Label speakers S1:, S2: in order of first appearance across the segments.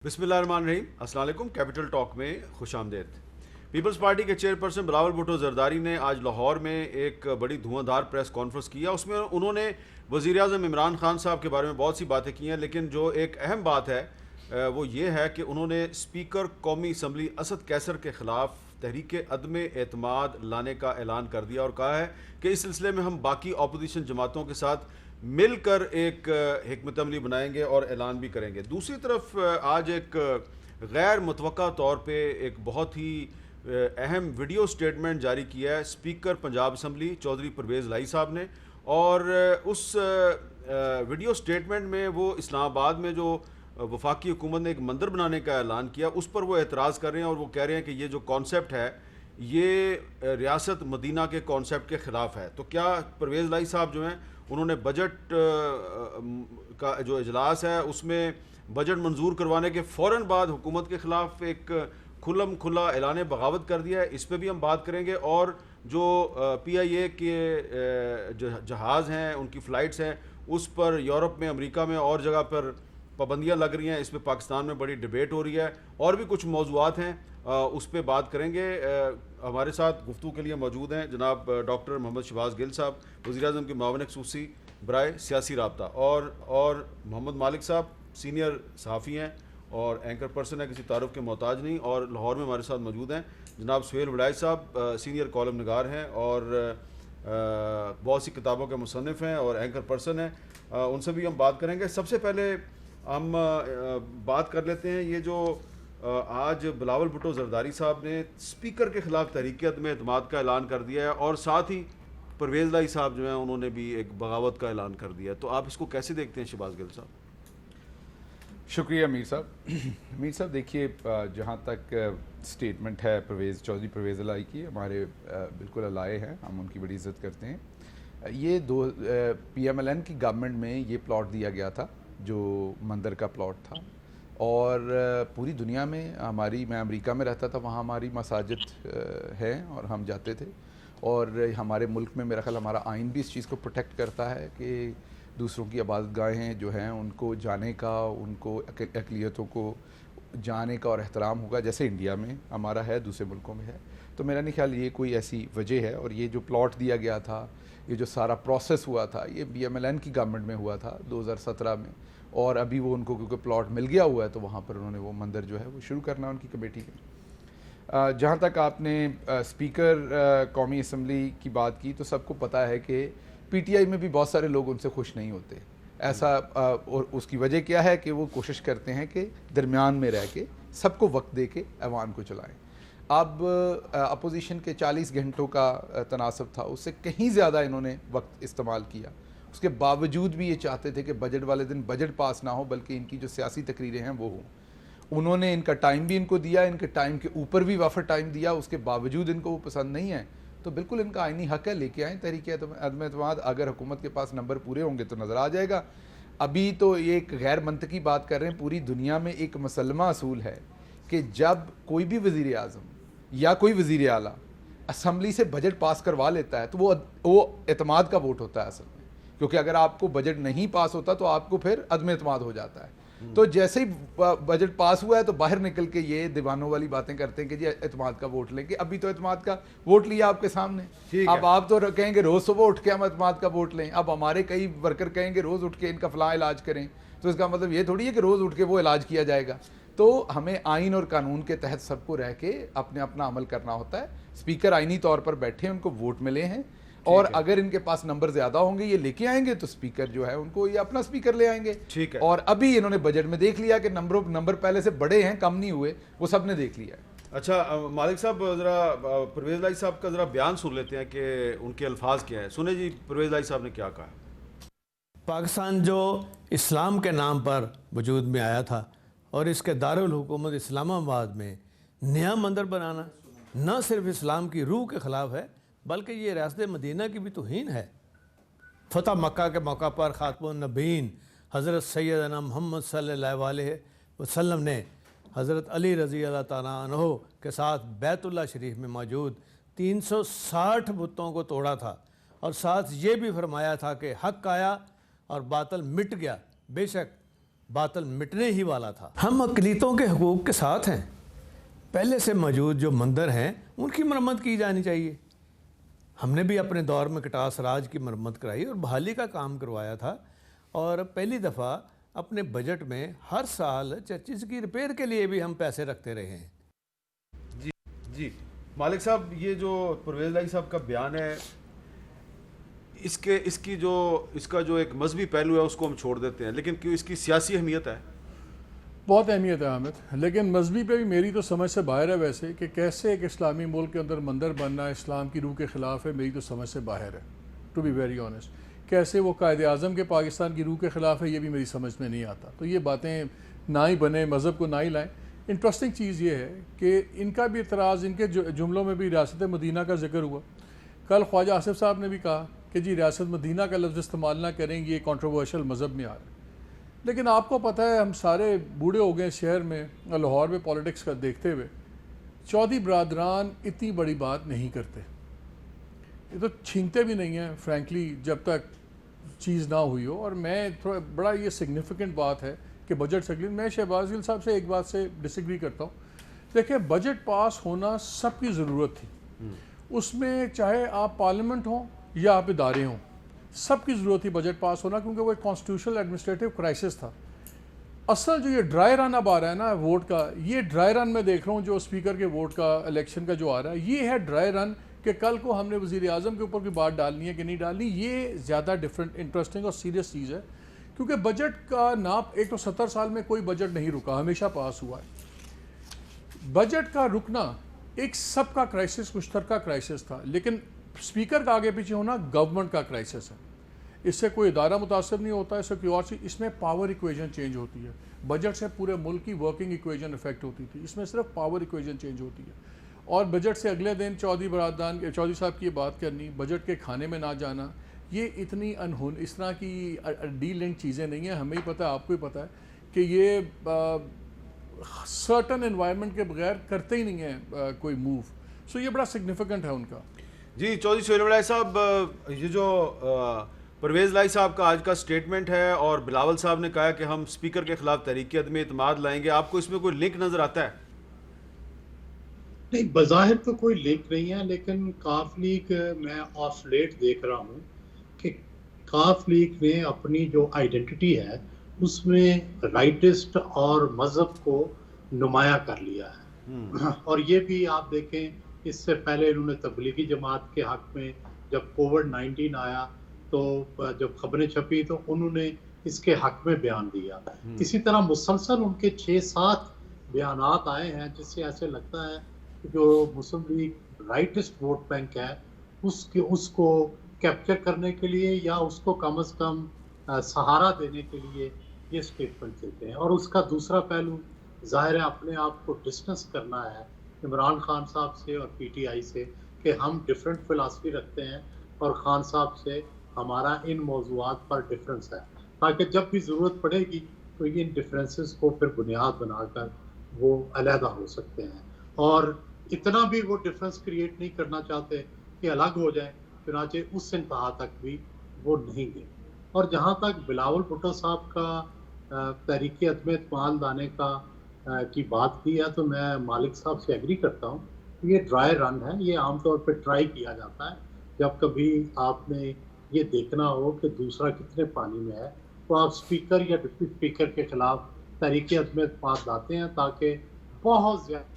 S1: بسم اللہ الرحمن الرحیم، السلام علیکم۔ کیپٹل ٹاک میں خوش آمدید۔ پیپلز پارٹی کے چیئرپرسن بلاول بھٹو زرداری نے آج لاہور میں ایک بڑی دھواں دھار پریس کانفرنس کیا۔ اس میں انہوں نے وزیر اعظم عمران خان صاحب کے بارے میں بہت سی باتیں کی ہیں، لیکن جو ایک اہم بات ہے وہ یہ ہے کہ انہوں نے اسپیکر قومی اسمبلی اسد کیسر کے خلاف تحریک عدم اعتماد لانے کا اعلان کر دیا اور کہا ہے کہ اس سلسلے میں ہم باقی اپوزیشن جماعتوں کے ساتھ مل کر ایک حکمت عملی بنائیں گے اور اعلان بھی کریں گے۔ دوسری طرف آج ایک غیر متوقع طور پہ ایک بہت ہی اہم ویڈیو سٹیٹمنٹ جاری کیا ہے اسپیکر پنجاب اسمبلی چودھری پرویز لائی صاحب نے، اور اس ویڈیو سٹیٹمنٹ میں وہ اسلام آباد میں جو وفاقی حکومت نے ایک مندر بنانے کا اعلان کیا اس پر وہ اعتراض کر رہے ہیں، اور وہ کہہ رہے ہیں کہ یہ جو کانسیپٹ ہے یہ ریاست مدینہ کے کانسیپٹ کے خلاف ہے۔ تو کیا پرویز لائی صاحب جو ہیں انہوں نے بجٹ کا جو اجلاس ہے اس میں بجٹ منظور کروانے کے فوراً بعد حکومت کے خلاف ایک کھلم کھلا اعلان بغاوت کر دیا ہے، اس پہ بھی ہم بات کریں گے۔ اور جو پی آئی اے کے جہاز ہیں، ان کی فلائٹس ہیں، اس پر یورپ میں، امریکہ میں اور جگہ پر پابندیاں لگ رہی ہیں، اس پہ پاکستان میں بڑی ڈیبیٹ ہو رہی ہے، اور بھی کچھ موضوعات ہیں اس پہ بات کریں گے۔ ہمارے ساتھ گفتگو کے لیے موجود ہیں جناب ڈاکٹر محمد شہباز گل صاحب، وزیر اعظم کے معاون خصوصی برائے سیاسی رابطہ، اور محمد مالک صاحب سینئر صحافی ہیں اور اینکر پرسن ہیں، کسی تعارف کے محتاج نہیں، اور لاہور میں ہمارے ساتھ موجود ہیں جناب سہیل وڑائچ صاحب، سینئر کالم نگار ہیں اور بہت سی کتابوں کے مصنف ہیں اور اینکر پرسن ہیں، ان سے بھی ہم بات کریں گے۔ سب سے پہلے ہم بات کر لیتے ہیں یہ جو آج بلاول بھٹو زرداری صاحب نے اسپیکر کے خلاف تحریک عدم اعتماد کا اعلان کر دیا ہے، اور ساتھ ہی پرویز لائی صاحب جو ہیں انہوں نے بھی ایک بغاوت کا اعلان کر دیا ہے۔ تو آپ اس کو کیسے دیکھتے ہیں شہباز گل صاحب؟
S2: شکریہ میر صاحب۔ میر صاحب دیکھیے، جہاں تک سٹیٹمنٹ ہے چودھری پرویز لائی کی، ہمارے بالکل الائے ہیں، ہم ان کی بڑی عزت کرتے ہیں۔ یہ پی ایم ایل این کی گورنمنٹ میں یہ پلاٹ دیا گیا تھا جو مندر کا پلاٹ تھا، اور پوری دنیا میں میں امریکہ میں رہتا تھا، وہاں ہماری مساجد ہیں اور ہم جاتے تھے، اور ہمارے ملک میں میرا خیال ہمارا آئین بھی اس چیز کو پروٹیکٹ کرتا ہے کہ دوسروں کی عبادت گاہیں جو ہیں ان کو جانے کا، ان کو اقلیتوں کو جانے کا اور احترام ہوگا، جیسے انڈیا میں ہمارا ہے، دوسرے ملکوں میں ہے۔ تو میرا نہیں خیال یہ کوئی ایسی وجہ ہے، اور یہ جو پلاٹ دیا گیا تھا، یہ جو سارا پروسیس ہوا تھا، یہ بی ایم ایل این کی گورنمنٹ میں ہوا تھا 2017 میں، اور ابھی وہ ان کو کیونکہ پلاٹ مل گیا ہوا ہے تو وہاں پر انہوں نے وہ مندر جو ہے وہ شروع کرنا ہے ان کی کمیٹی کے۔ جہاں تک آپ نے اسپیکر قومی اسمبلی کی بات کی، تو سب کو پتہ ہے کہ پی ٹی آئی میں بھی بہت سارے لوگ ان سے خوش نہیں ہوتے ایسا، اور اس کی وجہ کیا ہے کہ وہ کوشش کرتے ہیں کہ درمیان میں رہ کے سب کو وقت دے کے ایوان کو چلائیں۔ اب اپوزیشن کے 40 گھنٹوں کا تناسب تھا، اس سے کہیں زیادہ انہوں نے وقت استعمال کیا، اس کے باوجود بھی یہ چاہتے تھے کہ بجٹ والے دن بجٹ پاس نہ ہو بلکہ ان کی جو سیاسی تقریریں ہیں وہ ہوں۔ انہوں نے ان کا ٹائم بھی ان کو دیا، ان کے ٹائم کے اوپر بھی وافر ٹائم دیا، اس کے باوجود ان کو وہ پسند نہیں ہے، تو بالکل ان کا آئینی حق ہے، لے کے آئیں تحریک عدم اعتماد۔ اگر حکومت کے پاس نمبر پورے ہوں گے تو نظر آ جائے گا۔ ابھی تو یہ ایک غیر منطقی بات کر رہے ہیں، پوری دنیا میں ایک مسلمہ اصول ہے کہ جب کوئی بھی وزیر اعظم یا کوئی وزیر اعلیٰ اسمبلی سے بجٹ پاس کروا لیتا ہے تو وہ اعتماد کا ووٹ ہوتا ہے اصل میں، کیونکہ اگر آپ کو بجٹ نہیں پاس ہوتا تو آپ کو پھر عدم اعتماد ہو جاتا ہے۔ تو جیسے ہی بجٹ پاس ہوا ہے تو باہر نکل کے یہ دیوانوں والی باتیں کرتے ہیں کہ جی اعتماد کا ووٹ لیں گے۔ ابھی تو اعتماد کا ووٹ لیا آپ کے سامنے، اب آپ تو کہیں گے روز صبح اٹھ کے ہم اعتماد کا ووٹ لیں، اب ہمارے کئی ورکر کہیں گے روز اٹھ کے ان کا فلاں علاج کریں، تو اس کا مطلب یہ تھوڑی ہے کہ روز اٹھ کے وہ علاج کیا جائے گا۔ تو ہمیں آئین اور قانون کے تحت سب کو رہ کے اپنا عمل کرنا ہوتا ہے۔ اسپیکر آئینی طور پر بیٹھے، ان کو ووٹ ملے ہیں، اور اگر ان کے پاس نمبر زیادہ ہوں گے یہ لے کے آئیں گے تو اسپیکر جو ہے ان کو یہ اپنا اسپیکر لے آئیں گے۔ اور ابھی انہوں نے بجٹ میں دیکھ لیا کہ نمبر پہلے سے بڑے ہیں، کم نہیں ہوئے، وہ سب نے دیکھ لیا ہے۔
S1: اچھا مالک صاحب، ذرا پرویز لائی صاحب کا ذرا بیان سن لیتے ہیں کہ ان کے الفاظ کیا ہیں۔ سنیں جی پرویز لائی صاحب نے کیا کہا۔
S3: پاکستان جو اسلام کے نام پر وجود میں آیا تھا، اور اس کے دارالحکومت اسلام آباد میں نیا مندر بنانا نہ صرف اسلام کی روح کے خلاف ہے بلکہ یہ ریاست مدینہ کی بھی توہین ہے۔ فتح مکہ کے موقع پر خاتم النبیین حضرت سیدنا محمد صلی اللہ علیہ وسلم نے حضرت علی رضی اللہ تعالیٰ عنہ کے ساتھ بیت اللہ شریف میں موجود 360 بتوں کو توڑا تھا، اور ساتھ یہ بھی فرمایا تھا کہ حق آیا اور باطل مٹ گیا۔ بے شک باطل مٹنے ہی والا تھا۔ ہم اقلیتوں کے حقوق کے ساتھ ہیں، پہلے سے موجود جو مندر ہیں ان کی مرمت کی جانی چاہیے۔ ہم نے بھی اپنے دور میں کٹاس راج کی مرمت کرائی اور بحالی کا کام کروایا تھا، اور پہلی دفعہ اپنے بجٹ میں ہر سال چرچز کی ریپیئر کے لیے بھی ہم پیسے رکھتے رہے ہیں۔
S1: جی مالک صاحب، یہ جو پرویز الہی صاحب کا بیان ہے، اس کا جو ایک مذہبی پہلو ہے اس کو ہم چھوڑ دیتے ہیں، لیکن کیوں اس کی سیاسی اہمیت ہے؟
S4: بہت اہمیت ہے حامد، لیکن مذہبی پہ بھی میری تو سمجھ سے باہر ہے ویسے، کہ کیسے ایک اسلامی ملک کے اندر مندر بننا اسلام کی روح کے خلاف ہے، میری تو سمجھ سے باہر ہے، ٹو بی ویری آنیسٹ۔ کیسے وہ قائد اعظم کے پاکستان کی روح کے خلاف ہے، یہ بھی میری سمجھ میں نہیں آتا۔ تو یہ باتیں نہ ہی بنے، مذہب کو نہ ہی لائیں۔ انٹرسٹنگ چیز یہ ہے کہ ان کا بھی اعتراض، ان کے جملوں میں بھی ریاست مدینہ کا ذکر ہوا۔ کل خواجہ آصف صاحب نے بھی کہا کہ جی ریاست مدینہ کا لفظ استعمال نہ کریں، یہ کنٹروورشل مذہب میں آ رہا ہے۔ لیکن آپ کو پتہ ہے ہم سارے بوڑھے ہو گئے شہر میں لاہور میں پالیٹکس کا دیکھتے ہوئے، چودھری برادران اتنی بڑی بات نہیں کرتے، یہ تو چھینتے بھی نہیں ہیں فرینکلی جب تک چیز نہ ہوئی ہو۔ اور میں تھوڑا بڑا یہ سگنیفیکنٹ بات ہے کہ بجٹ سے میں شہباز گل صاحب سے ایک بات سے ڈس ایگری کرتا ہوں۔ دیکھیں، بجٹ پاس ہونا سب کی ضرورت تھی، اس میں چاہے آپ پارلیمنٹ ہوں یا آپ ادارے ہوں، سب کی ضرورت تھی بجٹ پاس ہونا، کیونکہ وہ ایک کانسٹیٹیوشنل ایڈمنسٹریٹو کرائسس تھا۔ اصل جو یہ ڈرائی رن اب آ رہا ہے نا ووٹ کا، یہ ڈرائی رن میں دیکھ رہا ہوں جو اسپیکر کے ووٹ کا الیکشن کا جو آ رہا ہے، یہ ہے ڈرائی رن کہ کل کو ہم نے وزیر اعظم کے اوپر کوئی بات ڈالنی ہے کہ نہیں ڈالنی۔ یہ زیادہ ڈفرینٹ انٹرسٹنگ اور سیریس چیز ہے، کیونکہ بجٹ کا ناپ، ایک تو 70 سال میں کوئی بجٹ نہیں رکا، ہمیشہ پاس ہوا ہے۔ بجٹ کا رکنا ایک سب کا کرائسس، مشترکہ کرائسس تھا، لیکن اسپیکر کا آگے پیچھے ہونا گورنمنٹ کا کرائسس ہے۔ اس سے کوئی ادارہ متاثر نہیں ہوتا، اس سے کوئی اور چیز، اس میں پاور ایکویژن چینج ہوتی ہے۔ بجٹ سے پورے ملک کی ورکنگ ایکویژن افیکٹ ہوتی تھی، اس میں صرف پاور ایکویژن چینج ہوتی ہے۔ اور بجٹ سے اگلے دن چودھری صاحب کی بات کرنی، بجٹ کے کھانے میں نہ جانا، یہ اتنی اس طرح کی ڈی لنک چیزیں نہیں ہیں۔ ہمیں ہی پتہ ہے، آپ کو ہی پتہ ہے کہ یہ سرٹن انوائرمنٹ کے بغیر کرتے ہی نہیں ہیں کوئی موو۔ سو یہ بڑا سگنیفیکنٹ ہے ان کا۔
S1: جی چودھری سہیل الہی صاحب، یہ جو پرویز الہی صاحب کا آج کا سٹیٹمنٹ ہے اور بلاول صاحب نے کہا کہ ہم اسپیکر کے خلاف تحریک عدم اعتماد لائیں گے، آپ کو اس میں کوئی لنک نظر آتا ہے؟
S5: نہیں، بظاہر تو کوئی لنک نہیں ہے، لیکن کاف لیگ میں آف لیٹ دیکھ رہا ہوں کہ کاف لیگ نے اپنی جو آئیڈینٹی ہے اس میں رائٹسٹ اور مذہب کو نمایاں کر لیا ہے۔ اور یہ بھی آپ دیکھیں، اس سے پہلے انہوں نے تبلیغی جماعت کے حق میں جب کووڈ-19 آیا تو جب خبریں چھپی تو انہوں نے اس کے حق میں بیان دیا۔ اسی طرح مسلسل ان کے 6-7 بیانات آئے ہیں جس سے ایسے لگتا ہے کہ جو مسلم لیگ رائٹسٹ ووٹ بینک ہے اس کو کیپچر کرنے کے لیے یا اس کو کم از کم سہارا دینے کے لیے یہ سٹیٹمنٹ دیتے ہیں۔ اور اس کا دوسرا پہلو ظاہر ہے اپنے آپ کو ڈسٹنس کرنا ہے عمران خان صاحب سے اور پی ٹی آئی سے، کہ ہم ڈیفرنٹ فلاسفی رکھتے ہیں اور خان صاحب سے ہمارا ان موضوعات پر ڈفرینس ہے، تاکہ جب بھی ضرورت پڑے گی تو یہ ان ڈفرینسز کو پھر بنیاد بنا کر وہ علیحدہ ہو سکتے ہیں۔ اور اتنا بھی وہ ڈفرینس کریٹ نہیں کرنا چاہتے کہ الگ ہو جائیں، چنانچہ اس انتہا تک بھی وہ نہیں گئے۔ اور جہاں تک بلاول بھٹو صاحب کا تحریک عدم اعتماد لانے کی بات کی ہے، تو میں مالک صاحب سے ایگری کرتا ہوں کہ یہ ڈرائی رن ہے۔ یہ عام طور پہ ٹرائی کیا جاتا ہے جب کبھی آپ نے یہ دیکھنا ہو کہ دوسرا کتنے پانی میں ہے، تو آپ اسپیکر یا ڈپٹی اسپیکر کے خلاف تحریک عدم اعتماد لاتے ہیں تاکہ بہت زیادہ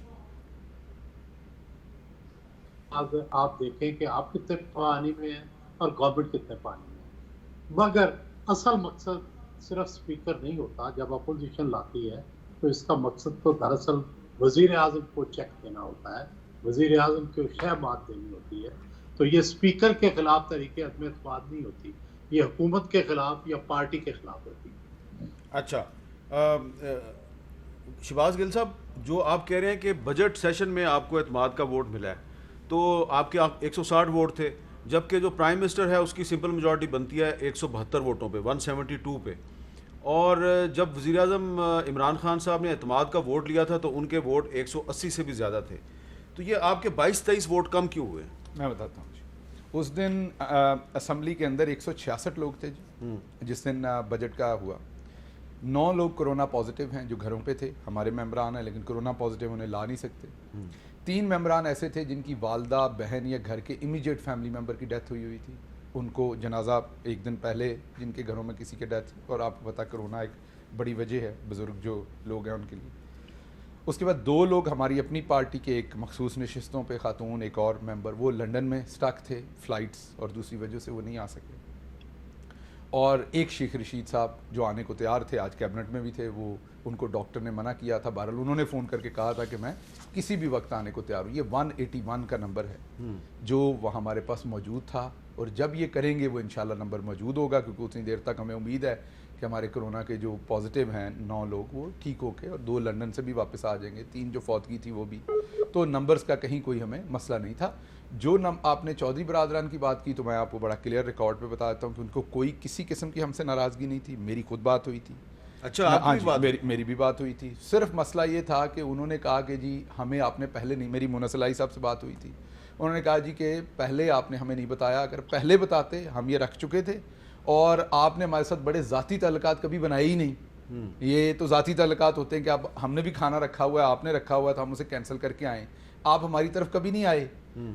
S5: آپ دیکھیں کہ آپ کتنے پانی میں ہیں اور گورنمنٹ کتنے پانی میں ہے۔ مگر اصل مقصد صرف اسپیکر نہیں ہوتا، جب اپوزیشن لاتی ہے تو اس کا مقصد تو دراصل وزیر اعظم کو چیک دینا ہوتا ہے، وزیر اعظم کو شہ مات دینی ہوتی ہے۔ تو یہ اسپیکر کے خلاف تحریک عدم اعتماد نہیں ہوتی، یہ حکومت کے خلاف یا پارٹی کے خلاف ہوتی ہے۔
S1: اچھا شہباز گل صاحب، جو آپ کہہ رہے ہیں کہ بجٹ سیشن میں آپ کو اعتماد کا ووٹ ملا ہے، تو آپ کے 160 ووٹ تھے، جبکہ جو پرائم منسٹر ہے اس کی سمپل میجورٹی بنتی ہے 172 ووٹوں پہ، 172 پہ۔ اور جب وزیر اعظم عمران خان صاحب نے اعتماد کا ووٹ لیا تھا تو ان کے ووٹ 180 سے بھی زیادہ تھے، تو یہ آپ کے 22-23 ووٹ کم کیوں ہوئے؟
S2: میں بتاتا ہوں جی۔ اس دن اسمبلی کے اندر 166 لوگ تھے جی، جس دن بجٹ کا ہوا۔ 9 لوگ کرونا پازیٹیو ہیں جو گھروں پہ تھے، ہمارے ممبران ہیں لیکن کرونا پازیٹیو انہیں لا نہیں سکتے. 3 ممبران ایسے تھے جن کی والدہ، بہن یا گھر کے امیجیٹ فیملی ممبر کی ڈیتھ ہوئی تھی، ان کو جنازہ ایک دن پہلے جن کے گھروں میں کسی کی ڈیتھ، اور آپ کو پتہ کرونا ایک بڑی وجہ ہے بزرگ جو لوگ ہیں ان کے لیے. اس کے بعد 2 لوگ ہماری اپنی پارٹی کے ایک مخصوص نشستوں پہ، خاتون ایک اور ممبر، وہ لنڈن میں سٹک تھے فلائٹس اور دوسری وجہ سے وہ نہیں آ سکے. اور ایک شیخ رشید صاحب جو آنے کو تیار تھے، آج کیبنٹ میں بھی تھے، وہ ان کو ڈاکٹر نے منع کیا تھا. بہرحال انہوں نے فون کر کے کہا تھا کہ میں کسی بھی وقت آنے کو تیار ہوں. یہ 181 کا نمبر ہے جو وہ ہمارے پاس موجود تھا، اور جب یہ کریں گے وہ انشاءاللہ نمبر موجود ہوگا، کیونکہ اتنی دیر تک ہمیں امید ہے کہ ہمارے کرونا کے جو پازیٹیو ہیں 9 لوگ وہ ٹھیک ہو کے، اور 2 لنڈن سے بھی واپس آ جائیں گے، 3 جو فوتگی تھی وہ بھی. تو نمبرز کا کہیں کوئی ہمیں مسئلہ نہیں تھا. جو آپ نے چودھری برادران کی بات کی تو میں آپ کو بڑا کلیئر ریکارڈ پہ بتا دیتا ہوں کہ ان کو کوئی کسی قسم کی ہم سے ناراضگی نہیں تھی. میری خود بات ہوئی تھی.
S1: اچھا،
S2: میری بھی بات ہوئی تھی. صرف مسئلہ یہ تھا کہ انہوں نے کہا کہ جی ہمیں آپ نے پہلے نہیں، میری منصلائی صاحب سے بات ہوئی تھی، انہوں نے کہا جی کہ پہلے آپ نے ہمیں نہیں بتایا، اگر پہلے بتاتے ہم یہ رکھ چکے تھے، اور آپ نے ہمارے ساتھ بڑے ذاتی تعلقات کبھی بنائے ہی نہیں. یہ تو ذاتی تعلقات ہوتے ہیں کہ اب ہم نے بھی کھانا رکھا ہوا ہے، آپ نے رکھا ہوا ہے تو ہم اسے کینسل کر کے آئیں. آپ ہماری طرف کبھی نہیں آئے.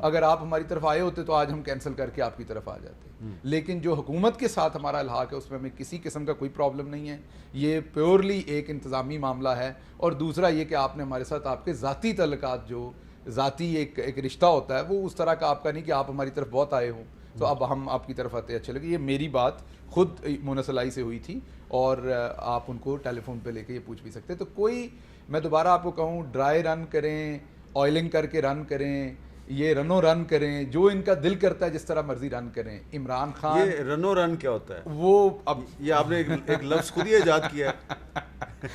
S2: اگر آپ ہماری طرف آئے ہوتے تو آج ہم کینسل کر کے آپ کی طرف آ جاتے. لیکن جو حکومت کے ساتھ ہمارا الحاق ہے اس میں ہمیں کسی قسم کا کوئی پرابلم نہیں ہے. یہ پیورلی ایک انتظامی معاملہ ہے. اور دوسرا یہ کہ آپ نے ہمارے ساتھ آپ کے ذاتی تعلقات، جو ذاتی ایک رشتہ ہوتا ہے، وہ اس طرح کا آپ کا نہیں کہ آپ ہماری طرف بہت آئے ہوں تو اب ہم آپ کی طرف آتے اچھے لگے. یہ میری بات خود منصلائی سے ہوئی تھی، اور آپ ان کو ٹیلی فون پہ لے کے یہ پوچھ بھی سکتے. تو کوئی، میں دوبارہ آپ کو کہوں، ڈرائی رن کریں، آئلنگ کر کے رن کریں، یہ رنو رن کریں، جو ان کا دل کرتا ہے جس طرح مرضی رن کریں. عمران خان،
S1: یہ رنو رن کیا ہوتا ہے؟
S2: وہ اب
S1: یہ آپ نے ایک لفظ خود ہی ایجاد کیا ہے.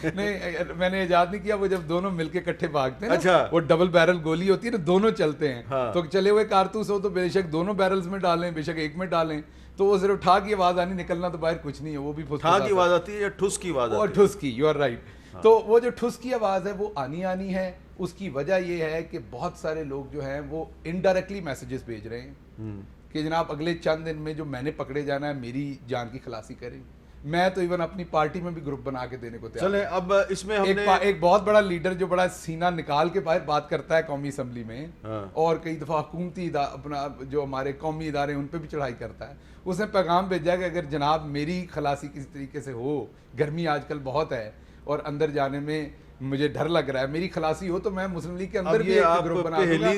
S2: نہیں، میں نے ایجاد نہیں کیا. وہ جب دونوں مل کے کٹھے بھاگتے ہیں،
S1: اچھا،
S2: وہ ڈبل بیرل گولی ہوتی ہے نا، دونوں چلتے ہیں. تو چلے ہوئے کارتوس ہو تو بے شک دونوں بیرلز میں ڈالیں، بے شک ایک میں ڈالیں، تو وہ صرف ٹھا کی آواز آنی، نکلنا تو باہر کچھ نہیں ہے. وہ بھی
S1: ٹھا کی آواز آتی ہے یا ٹھس کی آواز آتی ہے؟
S2: ٹھس کی، یو آر رائٹ. تو وہ جو ٹھس کی آواز ہے وہ آنی ہے. اس کی وجہ یہ ہے کہ بہت سارے لوگ جو ہیں وہ انڈائریکٹلی میسیجز بھیج رہے ہیں کہ جناب اگلے چند دن میں جو میں نے پکڑے جانا ہے میری جان کی خلاصی کریں. میں تو ایون اپنی پارٹی میں بھی گروپ بنا کے دینے کو تیار.
S1: چلیں اب اس میں ہم نے
S2: ایک بہت بڑا لیڈر جو بڑا سینہ نکال کے باہر بات کرتا ہے قومی اسمبلی میں، اور کئی دفعہ حکومتی اپنا جو ہمارے قومی ادارے ان پہ بھی چڑھائی کرتا ہے، اس نے پیغام بھیجا کہ اگر جناب میری خلاصی کسی طریقے سے ہو، گرمی آج کل بہت ہے اور اندر جانے میں مجھے ڈر لگ رہا ہے، میری خلاصی ہو تو میں مسلم لیگ کے اندر بھی ایک گروپ بنا دوں گا.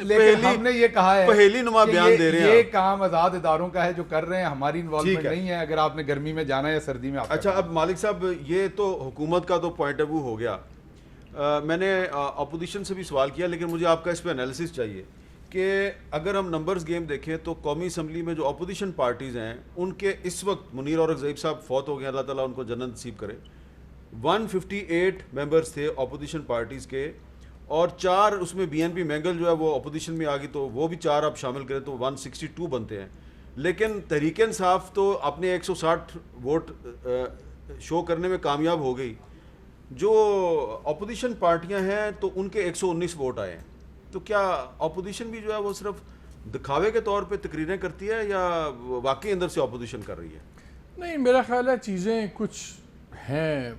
S2: لیکن ہم نے یہ کہا ہے
S1: پہلی نما بیان دے رہے ہیں،
S2: یہ کام آزاد اداروں کا ہے جو کر رہے ہیں، ہماری انوالومنٹ نہیں ہے. اگر آپ نے گرمی میں جانا ہے یا سردی میں.
S1: اچھا، اب مالک صاحب یہ تو حکومت کا تو پوائنٹ آف ویو ہو گیا. میں نے اپوزیشن سے بھی سوال کیا، لیکن مجھے آپ کا اس پہ انالیسس چاہیے کہ اگر ہم نمبرز گیم دیکھیں تو قومی اسمبلی میں جو اپوزیشن پارٹیز ہیں ان کے اس وقت منیر اور زیب صاحب فوت ہو گئے، اللہ تعالیٰ ان کو جنت نصیب کرے. 158 ممبرز تھے اپوزیشن پارٹیز کے، اور 4 اس میں بی این پی مینگل جو ہے وہ اپوزیشن میں آ گئی، تو وہ بھی 4 آپ شامل کریں تو 162 بنتے ہیں. لیکن تحریک انصاف تو اپنے 160 ووٹ شو کرنے میں کامیاب ہو گئی. جو اپوزیشن پارٹیاں ہیں تو ان کے 119 ووٹ آئے ہیں. تو کیا اپوزیشن بھی جو ہے وہ صرف دکھاوے کے طور پہ تقریریں کرتی ہے یا واقعی اندر سے اپوزیشن کر رہی ہے؟
S4: نہیں، میرا خیال ہے چیزیں کچھ ہیں.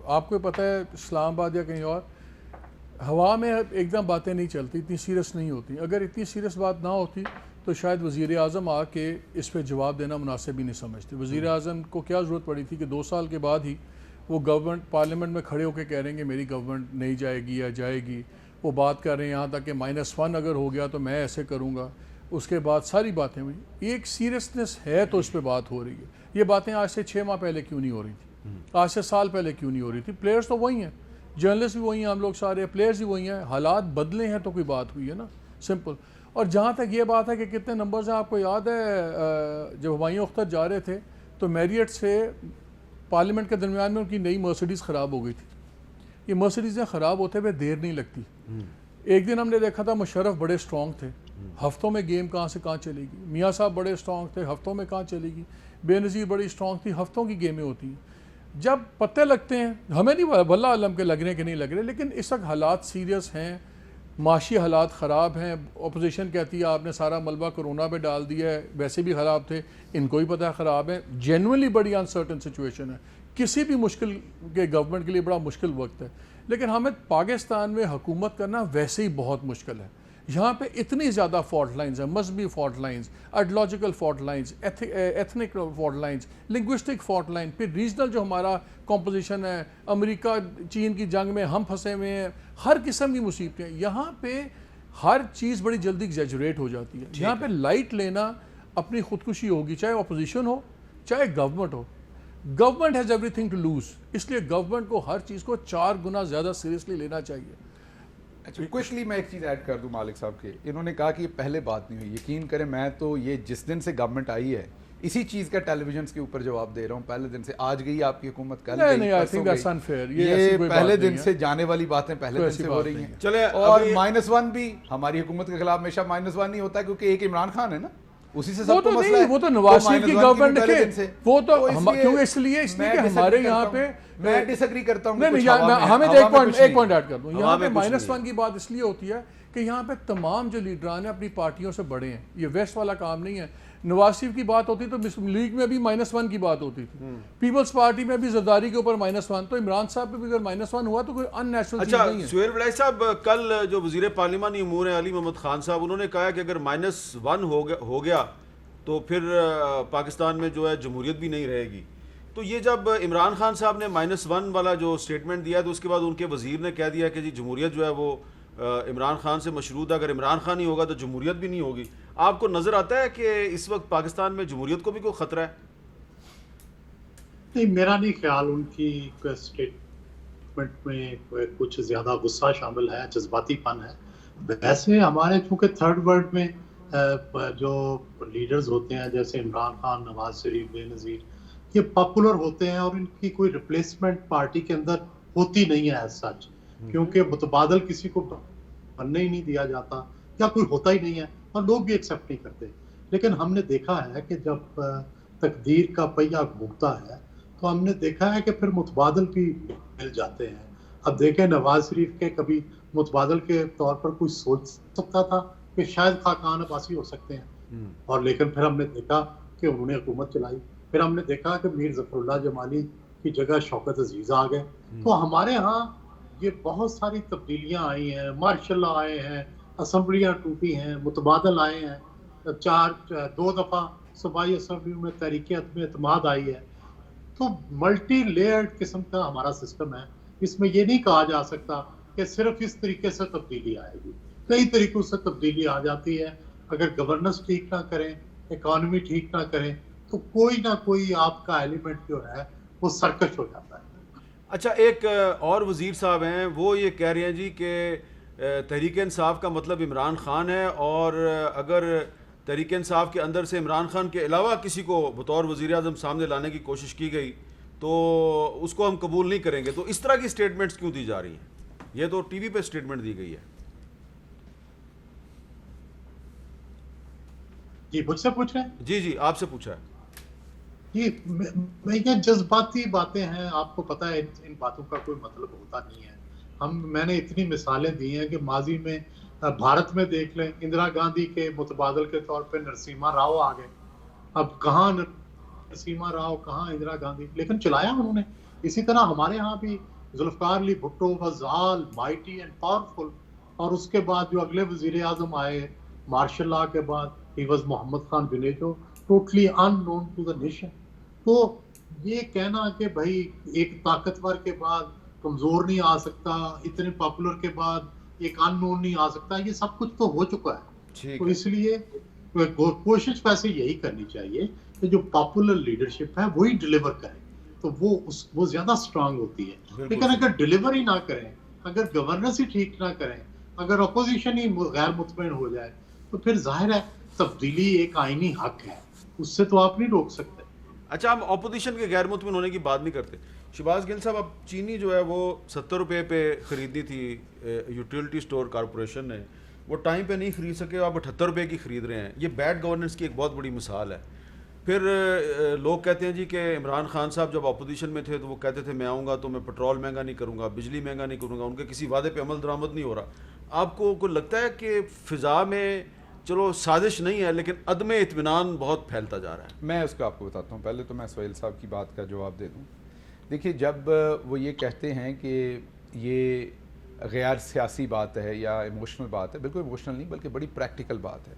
S4: آپ کو پتہ ہے اسلام آباد یا کہیں اور ہوا میں ایک دم باتیں نہیں چلتی، اتنی سیریس نہیں ہوتی. اگر اتنی سیریس بات نہ ہوتی تو شاید وزیر اعظم آ کے اس پہ جواب دینا مناسب ہی نہیں سمجھتے. وزیر اعظم کو کیا ضرورت پڑی تھی کہ 2 سال کے بعد ہی وہ گورنمنٹ پارلیمنٹ میں کھڑے ہو کے کہہ رہے ہیں کہ میری گورنمنٹ نہیں جائے گی یا جائے گی. وہ بات کر رہے ہیں یہاں تک کہ -1 اگر ہو گیا تو میں ایسے کروں گا. اس کے بعد ساری باتیں ہوئی. ایک سیریسنس ہے تو اس پہ بات ہو رہی ہے. یہ باتیں آج سے 6 ماہ پہلے کیوں نہیں ہو رہی تھی؟ آج سے سال پہلے کیوں نہیں ہو رہی تھی؟ پلیئرز تو وہی ہیں، جرنلسٹ بھی وہی ہیں، ہم لوگ سارے پلیئرز بھی وہی ہیں. حالات بدلے ہیں تو کوئی بات ہوئی ہے نا، سمپل. اور جہاں تک یہ بات ہے کہ کتنے نمبرز ہیں، آپ کو یاد ہے جب ہمایوں اختر جا رہے تھے تو میریٹ سے پارلیمنٹ کے درمیان میں ان کی نئی مرسیڈیز خراب ہو گئی تھی. یہ مرسیڈیزیں خراب ہوتے ہوئے دیر نہیں لگتی. ایک دن ہم نے دیکھا تھا مشرف بڑے اسٹرانگ تھے، ہفتوں میں گیم کہاں سے کہاں چلے گی. میاں صاحب بڑے اسٹرانگ تھے، ہفتوں میں کہاں چلے گی. بے نظیر بڑی اسٹرانگ تھی، ہفتوں کی گیمیں ہوتی ہیں. جب پتے لگتے ہیں، ہمیں نہیں واللہ علم کے لگ رہے ہیں کہ نہیں لگ رہے، لیکن اس وقت حالات سیریس ہیں، معاشی حالات خراب ہیں. اپوزیشن کہتی ہے آپ نے سارا ملبہ کرونا پہ ڈال دیا ہے، ویسے بھی خراب تھے، ان کو ہی پتہ ہے خراب ہے. جینوئنلی بڑی انسرٹن سچویشن ہے. کسی بھی مشکل کے گورنمنٹ کے لیے بڑا مشکل وقت ہے، لیکن ہمیں پاکستان میں حکومت کرنا ویسے ہی بہت مشکل ہے. یہاں پہ اتنی زیادہ فالٹ لائنز ہیں، مذہبی fault lines, ideological fault lines, ethnic fault lines, linguistic fault line, پھر ریجنل جو ہمارا کمپوزیشن ہے، امریکہ چین کی جنگ میں ہم پھنسے ہوئے ہیں، ہر قسم کی مصیبتیں. یہاں پہ ہر چیز بڑی جلدی ایگزیجریٹ ہو جاتی ہے. یہاں پہ لائٹ لینا اپنی خودکشی ہوگی، چاہے اپوزیشن ہو چاہے گورنمنٹ ہو. Government has everything to lose, اس لیے گورنمنٹ کو ہر چیز کو 4 گنا زیادہ سیریسلی لینا چاہیے.
S2: اچھا کوئکلی میں ایک چیز ایڈ کر دوں مالک صاحب کے، انہوں نے کہا کہ یہ پہلے بات نہیں ہوئی. یقین کریں میں تو یہ جس دن سے گورنمنٹ آئی ہے اسی چیز کا ٹیلی ویژنس کے اوپر جواب دے رہا ہوں. پہلے دن سے آج گئی آپ کی حکومت، کل گئی، پرسوں گئی. یہ پہلے دن سے جانے والی باتیں پہلے دن سے ہو رہی ہیں.
S1: چلے
S2: اور -1 بھی ہماری حکومت کے خلاف ہمیشہ -1 نہیں ہوتا کیونکہ ایک عمران خان ہے نا، اسی سے سب کو مسئلہ ہے.
S4: وہ تو نواز شریف کی گورنمنٹ ہے، وہ تو کیوں اس لیے کہ ہمارے یہاں پہ
S2: میں ڈس ایگری کرتا ہوں.
S4: ہمیں ایک پوائنٹ ایڈ کر دوں. یہاں پہ -1 کی بات اس لیے ہوتی ہے کہ یہاں پہ تمام جو لیڈران ہیں اپنی پارٹیوں سے بڑے ہیں. یہ ویسٹ والا کام نہیں ہے. نواز شریف کی بات ہوتی تو مسلم لیگ میں بھی -1 کی بات ہوتی تھی، پیپلز پارٹی میں بھی زرداری کے اوپر -1. تو عمران صاحب پہ بھی اگر -1 ہوا تو کوئی ان نیچرل چیز نہیں ہے.
S1: اچھا سہیل بڑائی صاحب، کل جو وزیر پارلیمانی امور ہیں علی محمد خان صاحب، انہوں نے کہا کہ اگر -1 ہو گیا تو پھر پاکستان میں جو ہے جمہوریت بھی نہیں رہے گی. تو یہ جب عمران خان صاحب نے -1 والا جو اسٹیٹمنٹ دیا تو اس کے بعد ان کے وزیر نے کہہ دیا کہ جی جمہوریت جو ہے وہ عمران خان سے مشروط ہے، اگر عمران خان نہیں ہوگا تو جمہوریت بھی نہیں ہوگی. آپ کو نظر آتا ہے کہ اس وقت پاکستان میں جمہوریت کو بھی کوئی خطرہ ہے؟
S5: نہیں، میرا نہیں خیال ان کی اسٹیٹمنٹ میں کچھ زیادہ غصہ شامل ہے، جذباتی پن ہے. ویسے ہمارے چونکہ تھرڈ ورلڈ میں جو لیڈرز ہوتے ہیں جیسے عمران خان، نواز شریف، بے نظیر، یہ پاپولر ہوتے ہیں اور ان کی کوئی ریپلیسمنٹ پارٹی کے اندر ہوتی نہیں ہے ایز سچ، کیونکہ متبادل کسی کو بننے ہی نہیں دیا جاتا یا کوئی ہوتا ہی نہیں ہے اور لوگ بھی ایکسیپٹ نہیں کرتے. لیکن ہم نے دیکھا ہے کہ جب تقدیر کا پہیہ گھومتا ہے تو ہم نے دیکھا ہے کہ پھر متبادل بھی مل جاتے ہیں. اب دیکھیں نواز شریف کے کبھی متبادل کے طور پر کوئی سوچ سکتا تھا کہ شاید خاقان عباسی ہو سکتے ہیں، اور لیکن پھر ہم نے دیکھا کہ انہوں نے حکومت چلائی. پھر ہم نے دیکھا کہ میر ظفر اللہ جمالی کی جگہ شوکت عزیز آ گئے. تو ہمارے ہاں یہ بہت ساری تبدیلیاں آئی ہیں، مارشل لا آئے ہیں، اسمبلیاں ٹوٹی ہیں، متبادل آئے ہیں، 2 دفعہ صوبائی اسمبلی میں تحریک عدم اعتماد آئی ہے. تو ملٹی لیئرڈ قسم کا ہمارا سسٹم ہے. اس میں یہ نہیں کہا جا سکتا کہ صرف اس طریقے سے تبدیلی آئے گی. کئی طریقوں سے تبدیلی آ جاتی ہے. اگر گورننس ٹھیک نہ کریں، اکانومی ٹھیک نہ کریں تو کوئی نہ کوئی آپ کا ایلیمنٹ جو ہے وہ سرکش ہو جاتا ہے.
S1: اچھا ایک اور وزیر صاحب ہیں، وہ یہ کہہ رہے ہیں جی کہ تحریک انصاف کا مطلب عمران خان ہے، اور اگر تحریک انصاف کے اندر سے عمران خان کے علاوہ کسی کو بطور وزیر اعظم سامنے لانے کی کوشش کی گئی تو اس کو ہم قبول نہیں کریں گے. تو اس طرح کی سٹیٹمنٹس کیوں دی جا رہی ہیں؟ یہ تو ٹی وی پہ سٹیٹمنٹ دی گئی ہے.
S5: جی مجھ سے پوچھ رہے ہیں؟
S1: جی آپ سے پوچھا ہے.
S5: یہ جذباتی باتیں ہیں، آپ کو پتہ ہے ان باتوں کا کوئی مطلب ہوتا نہیں ہے. میں نے اتنی مثالیں دی ہیں کہ ماضی میں بھارت میں دیکھ لیں، اندرا گاندھی کے متبادل کے طور پہ نرسیما راؤ آ گئے. اب کہاں نرسیما راؤ، کہاں اندرا گاندھی، لیکن چلایا انہوں نے. اسی طرح ہمارے ہاں بھی Zulfikar Ali Bhutto was almighty and powerful, اور اس کے بعد جو اگلے وزیر اعظم آئے مارشل لا کے بعد، he was Muhammad Khan Junejo, totally unknown to the nation. تو یہ کہنا کہ بھائی ایک طاقتور کے بعد کمزور نہیں آ سکتا، اتنے پاپولر کے بعد ایک ان نون نہیں آ سکتا، یہ سب کچھ تو ہو چکا ہے. تو اس لیے کوشش ویسے یہی کرنی چاہیے کہ جو پاپولر لیڈرشپ ہے وہی ڈیلیور کرے، تو وہ زیادہ اسٹرانگ ہوتی ہے. لیکن اگر ڈیلیور ہی نہ کریں، اگر گورننس ہی ٹھیک نہ کریں، اگر اپوزیشن ہی غیر مطمئن ہو جائے تو پھر ظاہر ہے تبدیلی ایک آئینی حق ہے، اس سے تو آپ نہیں روک سکتے.
S1: اچھا ہم اپوزیشن کے غیر مطمئن ہونے کی بات نہیں کرتے. شہباز گل صاحب، اب چینی جو ہے وہ 70 روپے پہ خریدی تھی یوٹیلٹی سٹور کارپوریشن نے، وہ ٹائم پہ نہیں خرید سکے، اب 78 روپے کی خرید رہے ہیں. یہ بیڈ گورننس کی ایک بہت بڑی مثال ہے. پھر لوگ کہتے ہیں جی کہ عمران خان صاحب جب اپوزیشن میں تھے تو وہ کہتے تھے میں آؤں گا تو میں پٹرول مہنگا نہیں کروں گا، بجلی مہنگا نہیں کروں گا، ان کے کسی وعدے پہ عمل درآمد نہیں ہو رہا. آپ کو کوئی لگتا ہے کہ فضا میں چلو سازش نہیں ہے لیکن عدم اطمینان بہت پھیلتا جا رہا ہے؟
S2: میں اس کو آپ کو بتاتا ہوں. پہلے تو میں سہیل صاحب کی بات کا جواب دے دوں. دیکھیے جب وہ یہ کہتے ہیں کہ یہ غیر سیاسی بات ہے یا ایموشنل بات ہے، بالکل ایموشنل نہیں بلکہ بڑی پریکٹیکل بات ہے۔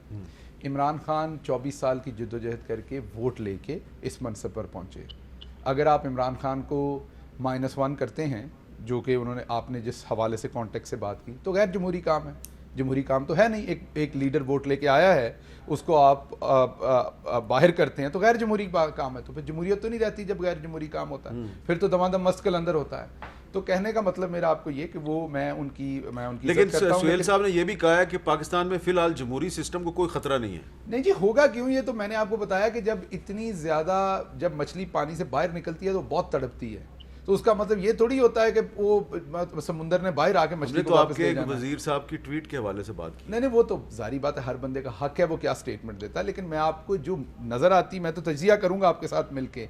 S2: عمران خان 24 سال کی جد و جہد کر کے ووٹ لے کے اس منصب پر پہنچے۔ اگر آپ عمران خان کو -1 کرتے ہیں، جو کہ انہوں نے آپ نے جس حوالے سے کانٹیکٹ سے بات کی، تو غیر جمہوری کام ہے۔ جمہوری کام تو ہے نہیں، ایک لیڈر ووٹ لے کے آیا ہے، اس کو آپ باہر کرتے ہیں تو غیر جمہوری کام ہے۔ تو پھر جمہوریت تو نہیں رہتی جب غیر جمہوری کام ہوتا ہے، پھر تو دمادم مست قلندر ہوتا ہے۔ تو کہنے کا مطلب میرا آپ کو یہ کہ وہ میں ان کی
S1: لیکن سہیل صاحب نے یہ بھی کہا ہے کہ پاکستان میں فی الحال جمہوری سسٹم کو کوئی خطرہ نہیں ہے۔
S2: نہیں جی، ہوگا کیوں؟ یہ تو میں نے آپ کو بتایا کہ جب اتنی زیادہ جب مچھلی پانی سے باہر نکلتی ہے تو بہت تڑپتی ہے، تو اس کا مطلب یہ تھوڑی ہوتا ہے کہ وہ سمندر نے باہر آ کے مچھلی کو واپس لے جانا ہے۔
S1: وزیر صاحب کی ٹویٹ کے حوالے سے بات کی،
S2: نہیں وہ تو ظاہری بات ہے، ہر بندے کا حق ہے وہ کیا سٹیٹمنٹ دیتا ہے، لیکن میں آپ کو جو نظر آتی، میں تو تجزیہ کروں گا آپ کے ساتھ مل کے،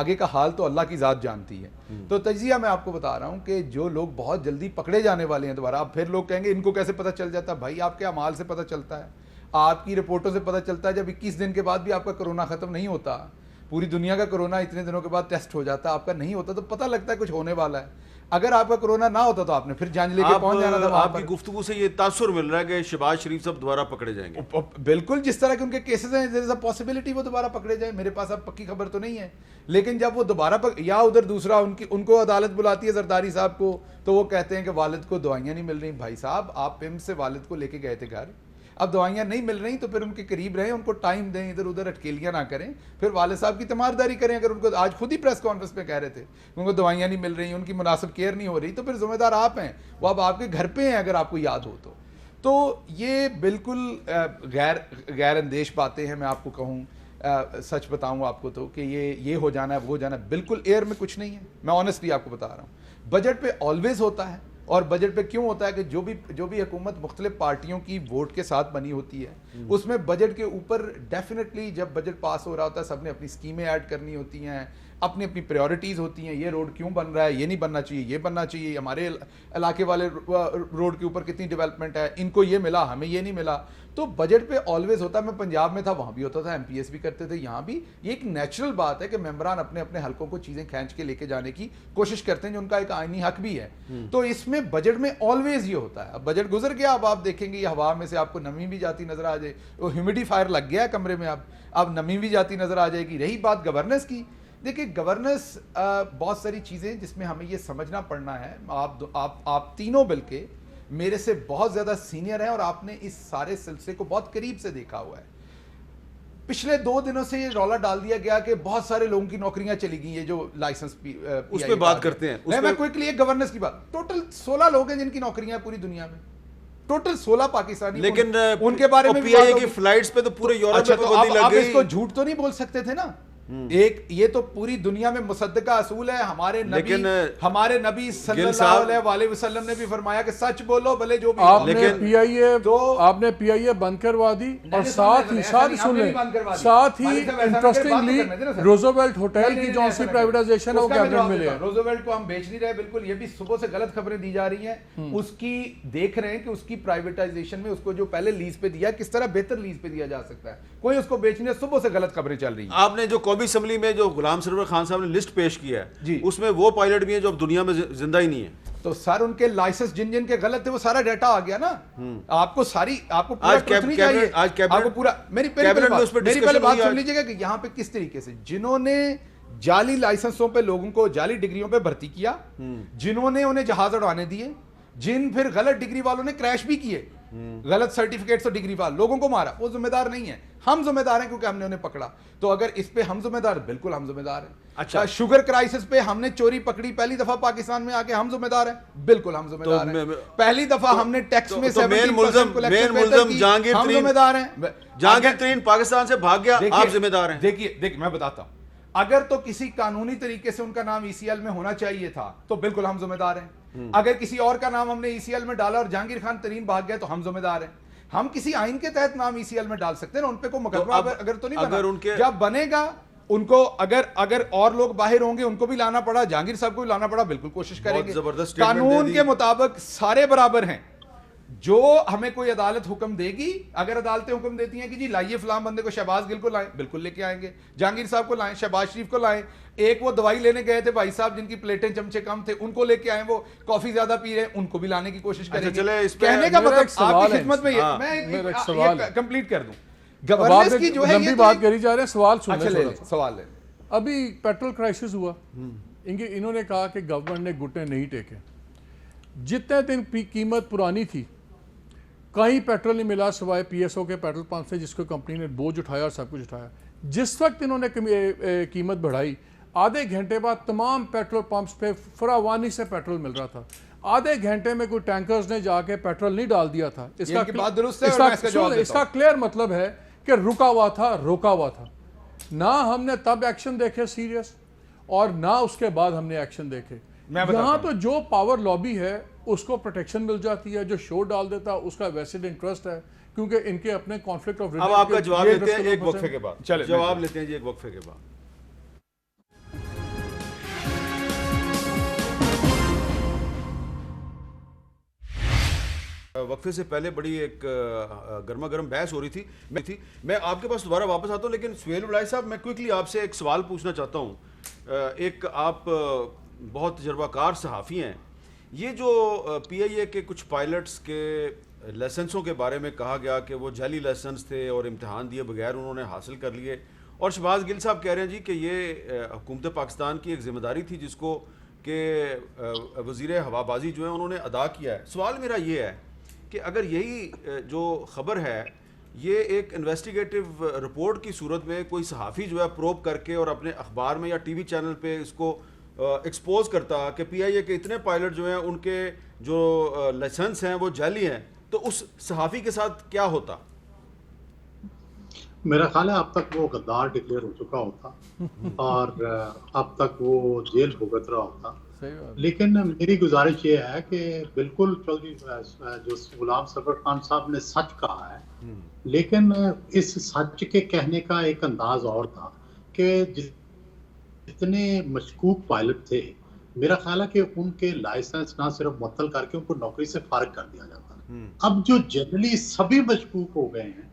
S2: آگے کا حال تو اللہ کی ذات جانتی ہے۔ تو تجزیہ میں آپ کو بتا رہا ہوں کہ جو لوگ بہت جلدی پکڑے جانے والے ہیں دوبارہ، اب پھر لوگ کہیں گے ان کو کیسے پتہ چل جاتا ہے؟ بھائی آپ کے اعمال سے پتہ چلتا ہے، آپ کی رپورٹوں سے پتہ چلتا ہے۔ جب 21 دن کے بعد بھی آپ کا کرونا ختم نہیں ہوتا، پوری دنیا کا کرونا اتنے دنوں کے بعد ٹیسٹ ہو جاتا ہے، آپ کا نہیں ہوتا، تو پتہ لگتا ہے کچھ ہونے والا ہے۔ اگر آپ کا کرونا نہ ہوتا تو آپ نے پھر جان لے کے پہنچ جانا تھا۔
S1: آپ کی گفتگو سے یہ تاثر مل رہا ہے کہ شہباز شریف صاحب دوبارہ پکڑے جائیں گے۔
S2: بالکل، جس طرح کے ان کے کیسز ہیں، there is a possibility وہ دوبارہ پکڑے جائیں۔ میرے پاس اب پکی خبر تو نہیں ہے، لیکن جب وہ دوبارہ یا ادھر دوسرا ان کو عدالت بلاتی ہے زرداری صاحب کو، تو وہ کہتے ہیں کہ والد کو دوائیاں نہیں مل رہی۔ بھائی صاحب آپ پم سے والد کو لے کے گئے تھے گھر، اب دوائیاں نہیں مل رہی تو پھر ان کے قریب رہیں، ان کو ٹائم دیں، ادھر ادھر اٹکیلیاں نہ کریں، پھر والد صاحب کی تیمارداری کریں۔ اگر ان کو آج خود ہی پریس کانفرنس میں کہہ رہے تھے ان کو دوائیاں نہیں مل رہی، ان کی مناسب کیئر نہیں ہو رہی، تو پھر ذمہ دار آپ ہیں، وہ اب آپ کے گھر پہ ہیں اگر آپ کو یاد ہو تو یہ بالکل غیر اندیش باتیں ہیں۔ میں آپ کو کہوں، سچ بتاؤں آپ کو تو کہ یہ ہو جانا ہے وہ ہو جانا ہے، بالکل ایئر میں کچھ نہیں ہے۔ میں آنیسٹلی آپ کو بتا رہا ہوں، بجٹ پہ آلویز ہوتا ہے، اور بجٹ پہ کیوں ہوتا ہے کہ جو بھی حکومت مختلف پارٹیوں کی ووٹ کے ساتھ بنی ہوتی ہے، اس میں بجٹ کے اوپر ڈیفینیٹلی جب بجٹ پاس ہو رہا ہوتا ہے سب نے اپنی سکیمیں ایڈ کرنی ہوتی ہیں، اپنی پریورٹیز ہوتی ہیں۔ یہ روڈ کیوں بن رہا ہے، یہ نہیں بننا چاہیے، یہ بننا چاہیے، ہمارے علاقے والے روڈ کے اوپر کتنی ڈیولپمنٹ ہے، ان کو یہ ملا ہمیں یہ نہیں ملا۔ تو بجٹ پہ آلویز ہوتا ہے۔ میں پنجاب میں تھا، وہاں بھی ہوتا تھا، ایم پی ایس بھی کرتے تھے، یہاں بھی یہ ایک نیچرل بات ہے کہ ممبران اپنے اپنے حلقوں کو چیزیں کھینچ کے لے کے جانے کی کوشش کرتے ہیں، جو ان کا ایک آئینی حق بھی ہے۔ تو اس میں بجٹ میں آلویز یہ ہوتا ہے۔ اب بجٹ گزر گیا، اب آپ دیکھیں گے یہ ہوا میں سے آپ کو نمی بھی جاتی نظر آ جائے، وہ ہیومیڈیفائر لگ گیا ہے کمرے میں، اب نمی بھی جاتی نظر آ جائے گی۔ رہی بات گورننس کی، دیکھیں گورننس بہت ساری چیزیں جس میں ہمیں یہ سمجھنا پڑنا ہے۔ آپ تینوں بلکہ میرے سے بہت زیادہ سینئر ہیں اور آپ نے اس سارے سلسلے کو بہت قریب سے دیکھا ہوا ہے۔ پچھلے 2 دنوں سے یہ رولا ڈال دیا گیا کہ بہت سارے لوگوں کی نوکریاں چلی گئی ہیں جو لائسنس
S1: اس پہ بات کرتے ہیں۔
S2: میں کوئکلی ایک گورننس کی بات، ٹوٹل 16 لوگ ہیں جن کی نوکریاں پوری دنیا میں، ٹوٹل 16 پاکستانی،
S1: لیکن
S2: ان کے بارے میں
S1: پی آئی اے کی فلائٹس پہ تو پورے یورپ میں پابندی لگ گئی۔
S2: آپ اس کو جھوٹ تو نہیں بول سکتے تھے نا، ایک یہ تو پوری دنیا میں مصدقہ اصول ہے۔ ہمارے نبی صلی اللہ علیہ وسلم نے بھی فرمایا کہ سچ بولو بھلے جو بھی۔
S4: آپ نے پی آئی اے بند کروا دی، اور ساتھ ہی انٹرسٹنگلی روزویلٹ ہوٹل کی جو سی پرائیویٹائزیشن ہے وہ کیبنٹ میں لے آئے۔
S2: روزویلٹ کو ہم بیچ نہیں رہے، بالکل، یہ بھی صبح سے غلط خبریں دی جا رہی ہیں، اس کی دیکھ رہے ہیں کہ اس کی پرائیویٹائزیشن میں اس کو جو پہلے لیز پہ دیا کس طرح بہتر لیز پہ دیا جا سکتا ہے، کوئی اس کو بیچ نہیں، صبح سے غلط خبریں چل رہی ہیں۔
S1: آپ نے جو قومی اسمبلی میں جو غلام سرور خان صاحب نے لسٹ پیش کیا ہے
S2: جی،
S1: اس میں وہ پائلٹ بھی ہیں جو اب دنیا میں زندہ ہی نہیں ہے۔
S2: تو سر ان کے لائسنس جن کے غلط تھے وہ سارا ڈیٹا آ گیا نا۔ آپ کو پورا میری پہلے بات سن لیجیے گا کہ یہاں پہ کس طریقے سے جنہوں نے جعلی لائسنسوں پہ لوگوں کو جعلی ڈگریوں پہ بھرتی کیا، جنہوں نے انہیں جہاز اڑانے دیے، جن پھر غلط ڈگری والوں نے کریش بھی کیے، غلط سرٹیفکیٹس اور ڈگری والے لوگوں کو مارا، وہ ذمہ دار نہیں ہے، ہم ذمہ دار ہیں کیونکہ ہم نے انہیں پکڑا۔ تو اگر اس پہ ہم ذمہ دار، بالکل ہم ذمہ دار ہیں۔ اچھا، شوگر کرائسس پہ ہم نے چوری پکڑی پہلی دفعہ پاکستان میں آ کے، ہم ذمہ دار ہیں، بالکل ہم ذمہ دار ہیں۔ پہلی دفعہ ہم نے ٹیکس میں 70%
S1: مین ملزم جہانگیر ترین پاکستان سے بھاگ گیا، آپ ذمہ دار ہیں۔
S2: دیکھیے میں بتاتا ہوں، اگر تو کسی قانونی طریقے سے ان کا نام ای سی ایل میں ہونا چاہیے تھا تو بالکل ہم ذمہ دار ہیں۔ اگر کسی اور کا نام ہم نے ای سی ایل میں ڈالا اور جہانگیر خان ترین بھاگ گیا تو ہم ذمہ دار ہیں۔ ہم کسی آئین کے تحت نام ای سی ایل میں ڈال سکتے ہیں نا، ان پہ کوئی مقدمہ اگر تو نہیں بنا، جب بنے گا ان کو اگر اور لوگ باہر ہوں گے ان کو بھی لانا پڑا، جہانگیر صاحب کو بھی لانا پڑا، بالکل کوشش کریں گے۔ قانون کے مطابق سارے برابر ہیں، جو ہمیں کوئی عدالت حکم دے گی, اگر عدالتیں حکم دیتی ہیں کہ جی لائیے فلاں بندے کو, شہباز گل کو لائیں, بالکل لے کے آئیں گے, جہانگیر صاحب کو لائیں, شہباز شریف کو لائیں, ایک وہ دوائی لینے گئے تھے بھائی صاحب جن کی پلیٹیں چمچے کم تھے, ان کو لے کے آئیں, وہ کافی زیادہ پی رہے ہیں, ان کو بھی لانے کی کوشش کریں گے. کہنے کا مطلب آپ کی خدمت میں میں کمپلیٹ کر دوں, گورننس کی جو ہے
S4: لمبی بات کری جا رہے ہیں, سوال
S2: سوال لیں.
S4: ابھی پیٹرول کرائسس ہوا, انہوں نے کہا کہ گورنمنٹ نے گھٹنے نہیں ٹیکے. جتنے دن قیمت پرانی تھی کہیں پیٹرول نہیں ملا سوائے پی ایس او کے پیٹرول پمپ سے, جس کو کمپنی نے بوجھ اٹھایا اور سب کچھ اٹھایا. جس وقت انہوں نے قیمت بڑھائی, آدھے گھنٹے بعد تمام پیٹرول پمپس پہ فراوانی سے پیٹرول مل رہا تھا. آدھے گھنٹے میں کوئی ٹینکرز نے جا کے پیٹرول نہیں ڈال دیا تھا. اس کا کلیئر مطلب ہے کہ روکا ہوا تھا. نہ ہم نے تب ایکشن دیکھے سیریس, اور نہ اس کے بعد ہم نے ایکشن دیکھے. یہاں تو جو پاور لابی ہے اس کو پروٹیکشن مل جاتی ہے, جو شور ڈال دیتا ہے اس کا ویسڈ انٹرسٹ ہے, کیونکہ ان کے اپنے کانفلکٹ آف.
S1: اب آپ کا جواب لیتے ہیں ایک وقفے کے بعد, جواب لیتے ہیں جی ایک وقفے کے بعد. وقفے سے پہلے بڑی ایک گرما گرم بحث ہو رہی تھی. میں آپ کے پاس دوبارہ واپس آتا ہوں, لیکن سہیل بڑائی صاحب میں کوئکلی آپ سے ایک سوال پوچھنا چاہتا ہوں. ایک آپ بہت تجربہ کار صحافی ہیں, یہ جو پی آئی اے کے کچھ پائلٹس کے لائسنسوں کے بارے میں کہا گیا کہ وہ جعلی لائسنس تھے اور امتحان دیے بغیر انہوں نے حاصل کر لیے, اور شہباز گل صاحب کہہ رہے ہیں جی کہ یہ حکومت پاکستان کی ایک ذمہ داری تھی جس کو کہ وزیر ہوا بازی جو ہے انہوں نے ادا کیا ہے. سوال میرا یہ ہے کہ اگر یہی جو خبر ہے یہ ایک انویسٹیگیٹو رپورٹ کی صورت میں کوئی صحافی جو ہے پروب کر کے اور اپنے اخبار میں یا ٹی وی چینل پہ اس کو ایکسپوز کرتا کہ پی آئی اے کے اتنے پائلٹ جو ہیں ان کے جو لائسنس ہیں وہ جعلی ہیں, تو اس صحافی کے ساتھ کیا ہوتا؟
S5: میرا خیال ہے اب تک وہ غدار ڈکلیئر ہو چکا ہوتا اور اب تک وہ جیل بھگت رہا ہوتا. لیکن میری گزارش یہ ہے کہ بالکل چودھری جو غلام سرور خان صاحب نے سچ کہا ہے, لیکن اس سچ کے کہنے کا ایک انداز اور تھا کہ جتنے مشکوک پائلٹ تھے میرا خیال ہے کہ ان کے لائسنس نہ صرف معطل کر کے ان کو نوکری سے فارغ کر دیا جاتا. اب جو جنرلی سبھی مشکوک ہو گئے ہیں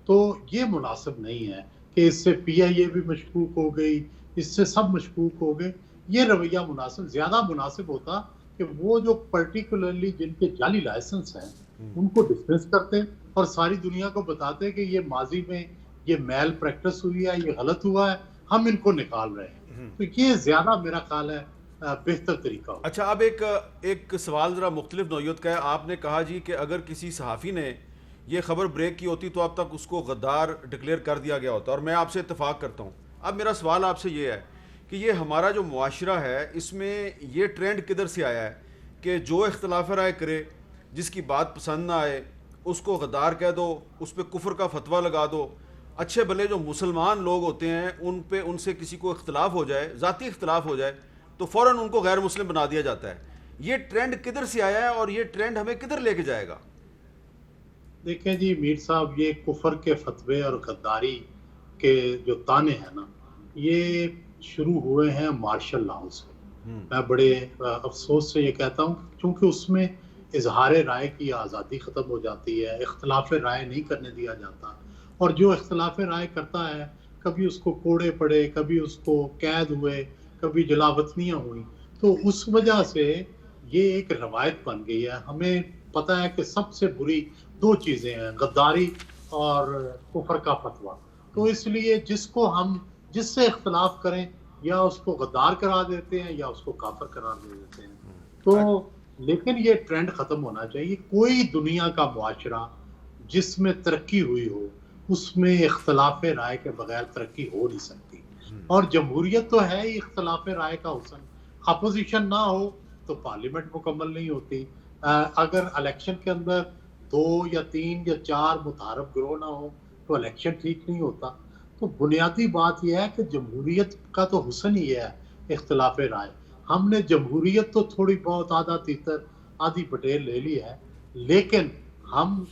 S5: تو یہ مناسب نہیں ہے کہ اس سے پی آئی اے بھی مشکوک ہو گئی, اس سے سب مشکوک ہو گئے. یہ رویہ زیادہ مناسب ہوتا کہ وہ جو پرٹیکولرلی جن کے جعلی لائسنس ہیں ان کو ڈسمس کرتے اور ساری دنیا کو بتاتے کہ یہ ماضی میں یہ میل پریکٹس ہوئی ہے, یہ غلط ہوا ہے, ہم ان کو نکال رہے ہیں. تو یہ زیادہ میرا خیال ہے بہتر طریقہ ہو.
S1: اچھا, اب ایک سوال ذرا مختلف نوعیت کا ہے. آپ نے کہا جی کہ اگر کسی صحافی نے یہ خبر بریک کی ہوتی تو اب تک اس کو غدار ڈکلیئر کر دیا گیا ہوتا, اور میں آپ سے اتفاق کرتا ہوں. اب میرا سوال آپ سے یہ ہے کہ یہ ہمارا جو معاشرہ ہے اس میں یہ ٹرینڈ کدھر سے آیا ہے کہ جو اختلاف رائے کرے, جس کی بات پسند نہ آئے اس کو غدار کہہ دو, اس پہ کفر کا فتویٰ لگا دو. اچھے بھلے جو مسلمان لوگ ہوتے ہیں ان سے کسی کو اختلاف ہو جائے, ذاتی اختلاف ہو جائے, تو فوراً ان کو غیر مسلم بنا دیا جاتا ہے. یہ ٹرینڈ کدھر سے آیا ہے اور یہ ٹرینڈ ہمیں کدھر لے کے جائے گا؟
S5: دیکھیں جی میر صاحب, یہ کفر کے فتوے اور غداری کے جو تانے ہیں نا, یہ شروع ہوئے ہیں مارشل لاؤ سے. میں بڑے افسوس سے یہ کہتا ہوں کیونکہ اس میں اظہار رائے کی آزادی ختم ہو جاتی ہے, اختلاف رائے نہیں کرنے دیا جاتا, اور جو اختلاف رائے کرتا ہے کبھی اس کو کوڑے پڑے, کبھی اس کو قید ہوئے, کبھی جلاوطنیاں ہوئی. تو اس وجہ سے یہ ایک روایت بن گئی ہے. ہمیں پتہ ہے کہ سب سے بری دو چیزیں ہیں, غداری اور کفر کا فتویٰ. تو اس لیے جس سے اختلاف کریں یا اس کو غدار قرار دیتے ہیں یا اس کو کافر قرار دے دیتے ہیں. تو لیکن یہ ٹرینڈ ختم ہونا چاہیے. کوئی دنیا کا معاشرہ جس میں ترقی ہوئی ہو اس میں اختلاف رائے کے بغیر ترقی ہو نہیں سکتی, اور جمہوریت تو ہے ہی اختلاف رائے کا حسن. اپوزیشن نہ ہو تو پارلیمنٹ مکمل نہیں ہوتی. اگر الیکشن کے اندر 2 یا 3 یا 4 متحارب گروہ نہ ہو تو الیکشن ٹھیک نہیں ہوتا. تو بنیادی بات یہ ہے کہ جمہوریت کا تو حسن ہی ہے اختلاف رائے. ہم نے جمہوریت تو تھوڑی بہت آدھا تیتر آدھی پٹیل لے لی ہے, لیکن ہم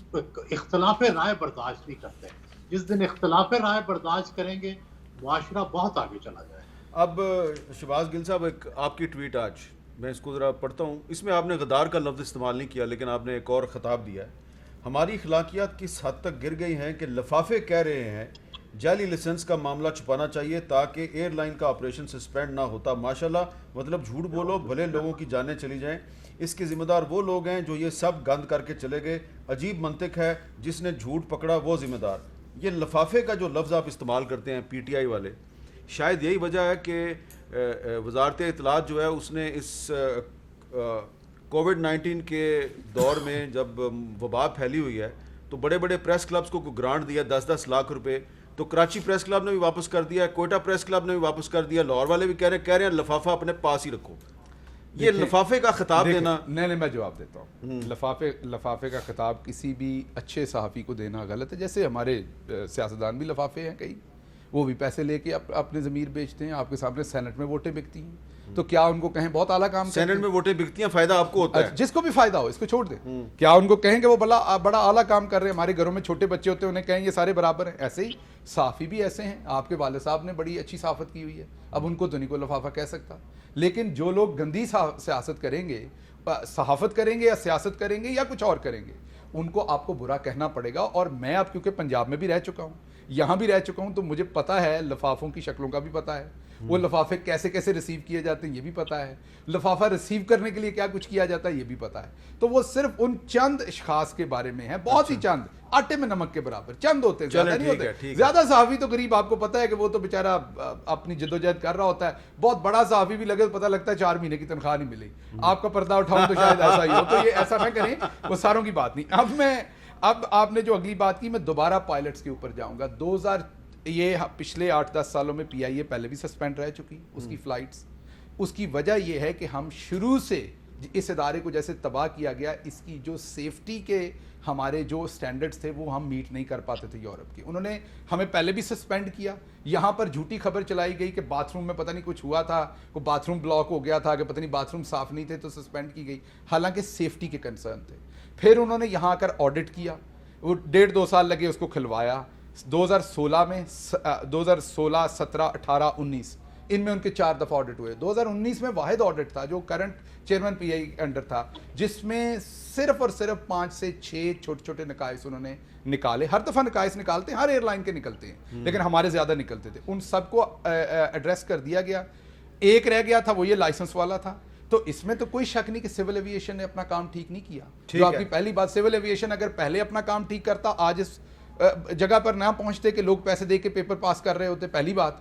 S5: اختلاف رائے برداشت نہیں کرتے. جس دن اختلاف رائے برداشت کریں گے معاشرہ بہت آگے چلا جائے.
S1: اب شہباز گل صاحب, ایک آپ کی ٹویٹ آج میں اس کو ذرا پڑھتا ہوں. اس میں آپ نے غدار کا لفظ استعمال نہیں کیا لیکن آپ نے ایک اور خطاب دیا ہے. ہماری اخلاقیات کس حد تک گر گئی ہیں کہ لفافے کہہ رہے ہیں جعلی لائسنس کا معاملہ چھپانا چاہیے تاکہ ایئر لائن کا آپریشن سسپینڈ نہ ہوتا. ماشاءاللہ, مطلب جھوٹ بولو بھلے لوگوں کی جانیں چلی جائیں. اس کے ذمہ دار وہ لوگ ہیں جو یہ سب گند کر کے چلے گئے. عجیب منطق ہے, جس نے جھوٹ پکڑا وہ ذمہ دار. یہ لفافے کا جو لفظ آپ استعمال کرتے ہیں پی ٹی آئی والے, شاید یہی وجہ ہے کہ وزارت اطلاعات جو ہے اس نے اس کووڈ-19 کے دور میں جب وبا پھیلی ہوئی ہے تو بڑے بڑے پریس کلبز کو گرانٹ دیا 10-10 لاکھ روپے. تو کراچی پریس کلب نے بھی واپس کر دیا, کوئٹہ پریس کلب نے بھی واپس کر دیا, لاہور والے بھی کہہ رہے ہیں لفافہ اپنے پاس ہی رکھو. یہ لفافے کا خطاب دینا,
S2: نہیں میں جواب دیتا ہوں. لفافے کا خطاب کسی بھی اچھے صحافی کو دینا غلط ہے. جیسے ہمارے سیاستدان بھی لفافے ہیں, کئی وہ بھی پیسے لے کے اپنے ضمیر بیچتے ہیں. آپ کے سامنے سینٹ میں ووٹیں بکتی ہیں, تو کیا ان کو کہیں بہت اعلیٰ کام
S1: سینٹ میں ووٹیں بکتی ہیں, فائدہ آپ کو ہوتا ہے.
S2: جس کو بھی فائدہ ہو اس کو چھوڑ دیں. کیا ان کو کہیں کہ وہ بڑا اعلیٰ کام کر رہے ہیں؟ ہمارے گھروں میں چھوٹے بچے ہوتے ہیں, انہیں کہیں یہ سارے برابر ہیں. ایسے ہی صحافی بھی ایسے ہیں. آپ کے والد صاحب نے بڑی اچھی صحافت کی ہوئی ہے, اب ان کو تو نہیں کوئی لفافہ کہہ سکتا. لیکن جو لوگ گندی سیاست کریں گے, صحافت کریں گے یا سیاست کریں گے یا کچھ اور کریں گے, ان کو آپ کو برا کہنا پڑے گا. اور میں اب کیونکہ پنجاب میں بھی رہ چکا ہوں, یہاں بھی رہ چکا ہوں, تو مجھے پتہ ہے لفافوں کی شکلوں کا بھی پتہ ہے, وہ لفافے کیسے کیسے ریسیو کیے جاتے ہیں یہ بھی پتہ ہے, لفافہ ریسیو کرنے کے لیے کیا کچھ کیا جاتا ہے یہ بھی پتہ ہے. تو وہ صرف ان چند اشخاص کے بارے میں ہے, بہت ہی چند, آٹے میں نمک کے برابر چند ہوتے ہیں, زیادہ نہیں ہوتے. زیادہ صحافی تو غریب آپ کو پتہ ہے کہ وہ تو بیچارہ اپنی جدوجہد کر رہا ہوتا ہے. بہت بڑا صحافی بھی لگے تو پتہ لگتا ہے 4 مہینے کی تنخواہ نہیں ملی. آپ کا پردہ اٹھاؤں تو شاید ایسا ہی ہو. تو یہ ایسا نہ کریں, وہ ساروں کی بات نہیں. اب آپ نے جو اگلی بات کی, میں دوبارہ پائلٹس کے اوپر جاؤں گا. یہ پچھلے 8-10 سالوں میں پی آئی اے پہلے بھی سسپینڈ رہ چکی اس کی فلائٹس. اس کی وجہ یہ ہے کہ ہم شروع سے اس ادارے کو جیسے تباہ کیا گیا, اس کی جو سیفٹی کے ہمارے جو سٹینڈرڈز تھے وہ ہم میٹ نہیں کر پاتے تھے یورپ کے. انہوں نے ہمیں پہلے بھی سسپینڈ کیا. یہاں پر جھوٹی خبر چلائی گئی کہ باتھ روم میں پتہ نہیں کچھ ہوا تھا, وہ باتھ روم بلاک ہو گیا تھا, کہ پتہ نہیں باتھ روم صاف نہیں تھے تو سسپینڈ کی گئی, حالانکہ سیفٹی کے کنسرن تھے. پھر انہوں نے یہاں آ کر آڈٹ کیا, وہ 1.5-2 سال لگے اس کو کھلوایا. 2016 میں 2016, 17, 18, 19 ان میں ان کے 4 دفعہ آڈٹ ہوئے. 2019 میں واحد آڈٹ تھا جو کرنٹ چیئرمین پی آئی انڈر تھا, جس میں صرف اور صرف 5 سے 6 چھوٹے چھوٹے نقائص انہوں نے نکالے. ہر دفعہ نقائص نکالتے ہیں, ہر ایئر لائن کے نکلتے ہیں, لیکن ہمارے زیادہ نکلتے تھے. ان سب کو ایڈریس کر دیا گیا. ایک رہ گیا تھا, وہ یہ لائسنس والا تھا. تو اس میں تو کوئی شک نہیں کہ سول ایویشن نے اپنا کام ٹھیک نہیں کیا. جو آپ کی پہلی بات, سول ایویشن اگر پہلے اپنا کام ٹھیک کرتا آج اس جگہ پر نہ پہنچتے کہ لوگ پیسے دے کے پیپر پاس کر رہے ہوتے. پہلی بات,